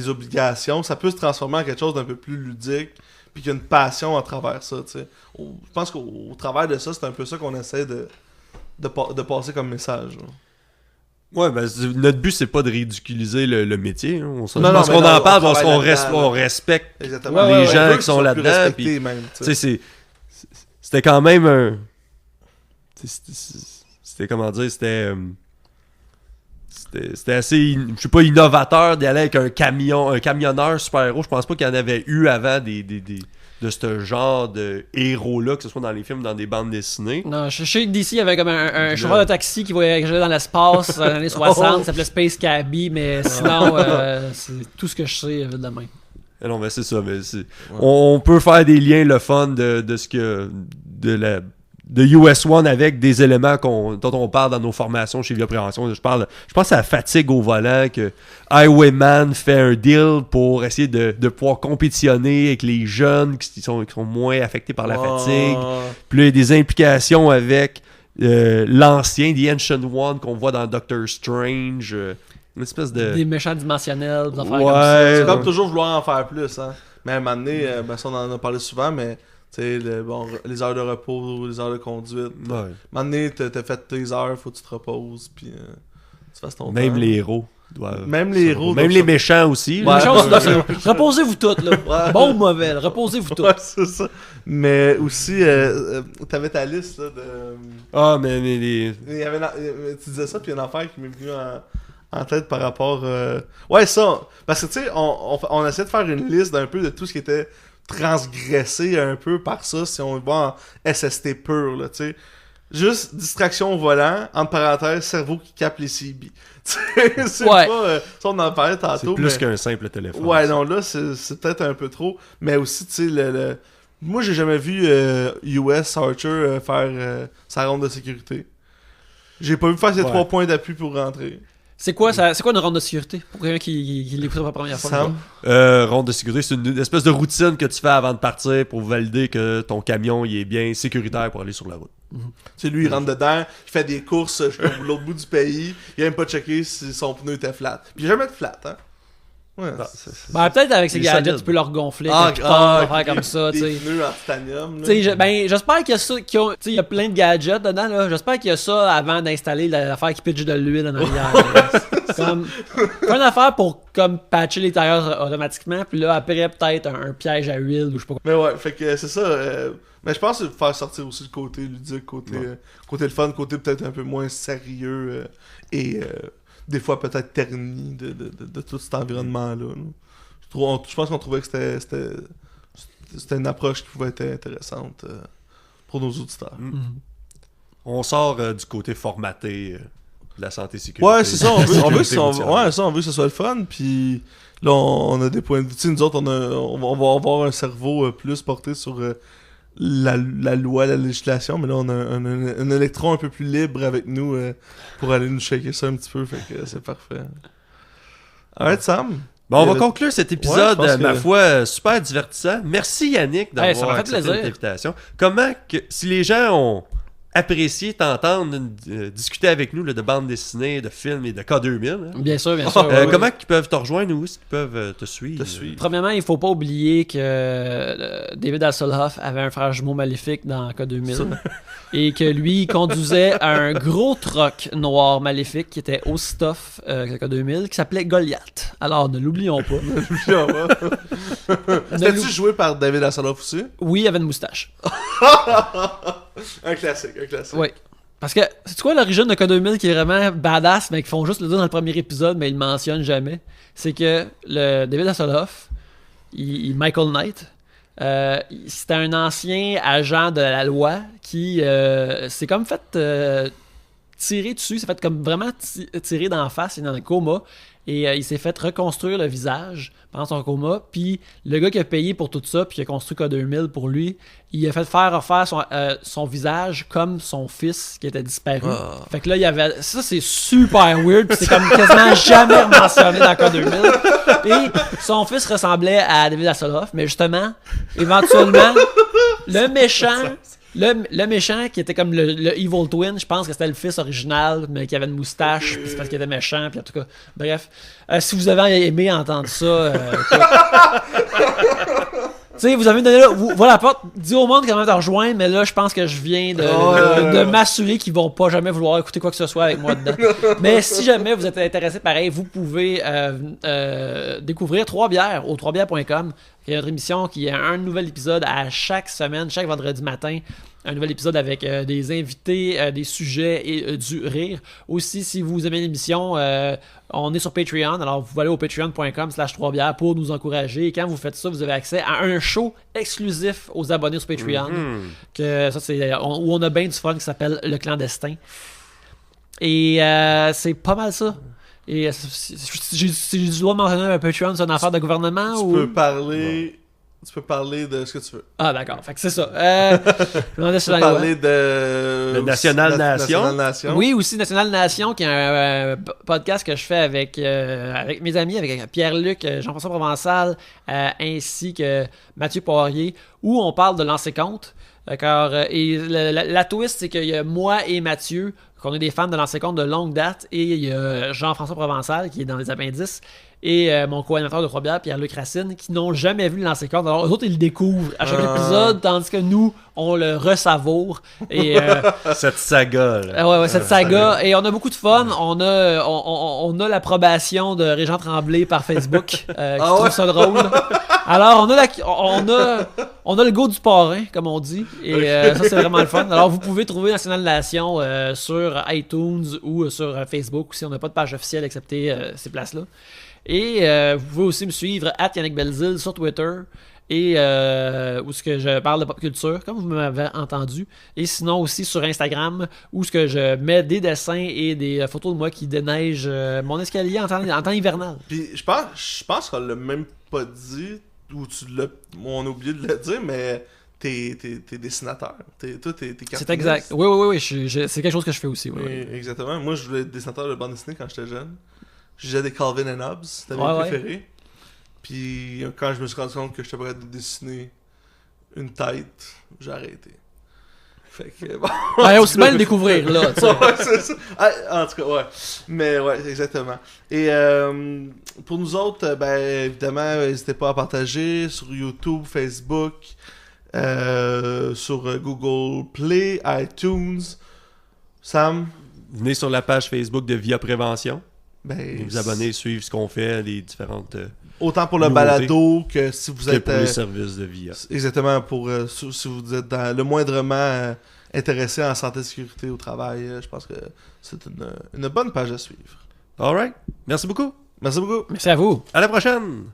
obligations, ça peut se transformer en quelque chose d'un peu plus ludique puis qu'il y a une passion à travers ça, tu sais. Je pense qu'au travers de ça, c'est un peu ça qu'on essaie de passer comme message. Là. Ouais, notre but, c'est pas de ridiculiser le métier. Hein. On respecte les gens qui sont là-dedans. Puis, c'était quand même un... C'était comment dire, c'était assez, je sais pas, innovateur d'y aller avec un camionneur super-héros. Je pense pas qu'il y en avait eu avant de ce genre de héros-là, que ce soit dans les films ou dans des bandes dessinées. Non, je sais que DC, il y avait comme un chauffeur de taxi qui voyageait dans l'espace dans les années 60, qui s'appelait Space Cabby, mais sinon, c'est tout ce que je sais évidemment. Non, mais c'est ça. Mais on peut faire des liens, le fun de ce que... de US One avec des éléments dont on parle dans nos formations chez Via Prévention. Je pense à la fatigue au volant, que Highwayman fait un deal pour essayer de pouvoir compétitionner avec les jeunes qui sont moins affectés par la fatigue. Puis là, il y a des implications avec l'ancien, The Ancient One, qu'on voit dans Doctor Strange. Une espèce de... Des méchants dimensionnels, des affaires comme ça. C'est comme toujours vouloir en faire plus, hein. Mais à un moment donné, ça on en a parlé souvent, mais sais, les heures de repos, les heures de conduite. Ouais. À un moment donné, t'as fait tes heures, faut que tu te reposes, puis tu fasses ton Même temps. les héros doivent. Même les héros. Même les méchants aussi. Les là. choses, là, reposez-vous toutes, là. Ouais. Bon ou mauvais, là, reposez-vous toutes. Ouais, c'est ça. Mais aussi, t'avais ta liste là, de... Ah, mais les. Il y avait tu disais ça, puis il y a une affaire qui m'est venue en tête par rapport... Ouais, ça. Parce que, tu sais, on essaie de faire une liste d'un peu de tout ce qui était transgressé un peu par ça, si on va en SST pur, là, tu sais. Juste distraction au volant, entre parenthèses, cerveau qui capte les CB. C'est Ouais. pas... ça, on en parlait C'est tantôt, plus mais... qu'un simple téléphone. Ouais, ça. non, là, c'est peut-être un peu trop. Mais aussi, tu sais, moi, j'ai jamais vu US Archer faire sa ronde de sécurité. J'ai pas vu faire ses 3 points d'appui pour rentrer. C'est quoi une ronde de sécurité pour quelqu'un qui l'écoute pour la première fois? Sam? Ronde de sécurité, c'est une espèce de routine que tu fais avant de partir pour valider que ton camion il est bien sécuritaire pour aller sur la route. Tu sais, lui, il rentre dedans, il fait des courses jusqu'à l'autre bout du pays, il a même pas checké si son pneu était flat. Puis il a jamais de flat, hein? Ouais, Ben, peut-être avec ces Il est gadgets, solide. tu peux le regonfler, Ah, faire comme ça, tu sais. des pneus en titanium. là. Tu sais, j'espère qu'il y a ça, tu sais, il y a plein de gadgets dedans, là. J'espère qu'il y a ça avant d'installer l'affaire qui pitch de l'huile en arrière. là. C'est comme, fais une affaire pour, comme, patcher les tailleurs automatiquement, puis là, après, peut-être un piège à huile, ou je sais pas quoi. Mais ouais, fait que c'est ça. Mais je pense que faire sortir aussi le côté ludique, côté le fun, côté peut-être un peu moins sérieux et des fois peut-être terni de tout cet environnement-là. là. Je pense qu'on trouvait que c'était une approche qui pouvait être intéressante pour nos auditeurs. On sort du côté formaté de la santé sécurité. Ouais, c'est ça, on veut que Sécurité ça soit le fun, puis là, on a des points de vue. Tu sais, nous autres, on va avoir un cerveau plus porté sur la loi, la législation, mais là, on a un électron un peu plus libre avec nous pour aller nous shaker ça un petit peu, fait que c'est parfait. Alright, Sam? Bon, on va Le- conclure cet épisode, Ouais, je pense ma que- foi, super divertissant. Merci Yannick Hey, ça m'a d'avoir fait accepté plaisir. l'invitation. Comment que, si les gens ont apprécié t'entendre discuter avec nous là, de bandes dessinées, de films et de K2000, hein, Bien sûr, bien sûr. comment ils peuvent te rejoindre ou où est-ce qu'ils peuvent te suivre? Premièrement, il faut pas oublier que David Hasselhoff avait un frère jumeau maléfique dans K2000 et que lui il conduisait un gros truck noir maléfique qui était aussi tough que K2000 qui s'appelait Goliath. Alors ne l'oublions pas. C'était-tu joué par David Hasselhoff aussi? Oui, il avait une moustache. Un classique. Oui. Parce que, c'est quoi l'origine de K2000 qui est vraiment badass, mais qu'ils font juste le dire dans le premier épisode, mais ils le mentionnent jamais? C'est que le David Hasselhoff, Michael Knight, c'était un ancien agent de la loi qui s'est comme fait tirer dessus, s'est fait comme vraiment tirer d'en face, il est dans un coma, et il s'est fait reconstruire le visage pendant son coma, puis le gars qui a payé pour tout ça, puis qui a construit K2000 pour lui, il a fait faire refaire son visage comme son fils qui était disparu. Fait que là, il y avait... Ça, c'est super weird, puis c'est comme quasiment jamais mentionné dans K2000. Et son fils ressemblait à David Hasselhoff, mais justement, éventuellement, le méchant... Le méchant qui était comme le Evil Twin, je pense que c'était le fils original, mais qui avait une moustache, puis c'est parce qu'il était méchant, puis en tout cas, bref. Si vous avez aimé entendre ça, tu sais, vous avez donné là, voilà la porte, dis au monde comment te rejoindre, mais là, je pense que je viens de m'assurer qu'ils vont pas jamais vouloir écouter quoi que ce soit avec moi dedans. Mais si jamais vous êtes intéressé, pareil, vous pouvez découvrir 3 bières au 3bières.com, qui est notre émission qui a un nouvel épisode à chaque semaine, chaque vendredi matin. Un nouvel épisode avec des invités, des sujets et du rire. Aussi, si vous aimez l'émission, on est sur Patreon. Alors, vous allez au patreon.com/3bières pour nous encourager. Et quand vous faites ça, vous avez accès à un show exclusif aux abonnés sur Patreon. Que ça, c'est où on a bien du fun qui s'appelle Le Clandestin. Et c'est pas mal ça. Et j'ai du droit de mentionner un Patreon, c'est une affaire de gouvernement Tu ou... peux parler... Tu peux parler de ce que tu veux. Ah, d'accord. Fait que c'est ça. Je me demandais si Tu peux dans les parler de... National Nation. National Nation. Oui, aussi National Nation, qui est un podcast que je fais avec mes amis, avec Pierre-Luc, Jean-François Provençal, ainsi que Mathieu Poirier, où on parle de lancer compte. D'accord. Et la twist, c'est qu'il y a moi et Mathieu, qu'on est des fans de lancer compte de longue date, et il y a Jean-François Provençal, qui est dans les appendices. et mon co-animateur de Trois-Bières, Pierre-Luc Racine, qui n'ont jamais vu le lancer compte. Alors, eux autres, ils le découvrent à chaque épisode, tandis que nous, on le ressavoure. Et, cette saga, là. ouais, cette saga. Et on a beaucoup de fun. On a l'approbation de Régent Tremblay par Facebook, qui trouve ça drôle. Alors, on a le go du parrain, comme on dit. Et ça, c'est vraiment le fun. Alors, vous pouvez trouver National Nation sur iTunes ou sur Facebook, si on n'a pas de page officielle excepté ces places-là. Et vous pouvez aussi me suivre @YannickBelzile sur Twitter. Et où ce que je parle de pop culture, comme vous m'avez entendu. Et sinon aussi sur Instagram, où ce que je mets des dessins et des photos de moi qui déneigent mon escalier en temps hivernal. Puis je pense qu'on l'a même pas dit, ou on a oublié de le dire, mais t'es dessinateur. Toi, t'es cartooniste. C'est exact. Oui. C'est quelque chose que je fais aussi. Oui. Exactement. Moi, je voulais être dessinateur de bande dessinée quand j'étais jeune. J'ai des Calvin and Hobbes, c'était mes préférés. Puis quand je me suis rendu compte que j'étais prêt de dessiner une tête, j'ai arrêté. Fait que bon. Aussi bien le découvrir là. Ouais, c'est ça. En tout cas, ouais. Mais ouais, exactement. Et pour nous autres, ben évidemment, n'hésitez pas à partager sur YouTube, Facebook, sur Google Play, iTunes. Sam? Venez sur la page Facebook de Via Prévention. Ben, vous abonner, suivre ce qu'on fait, les différentes autant pour le balado que si vous êtes pour les services de VIA. Exactement, pour si vous êtes le moindrement intéressé en santé et sécurité au travail, je pense que c'est une bonne page à suivre. Alright, merci beaucoup. Merci beaucoup. Merci à vous. À la prochaine.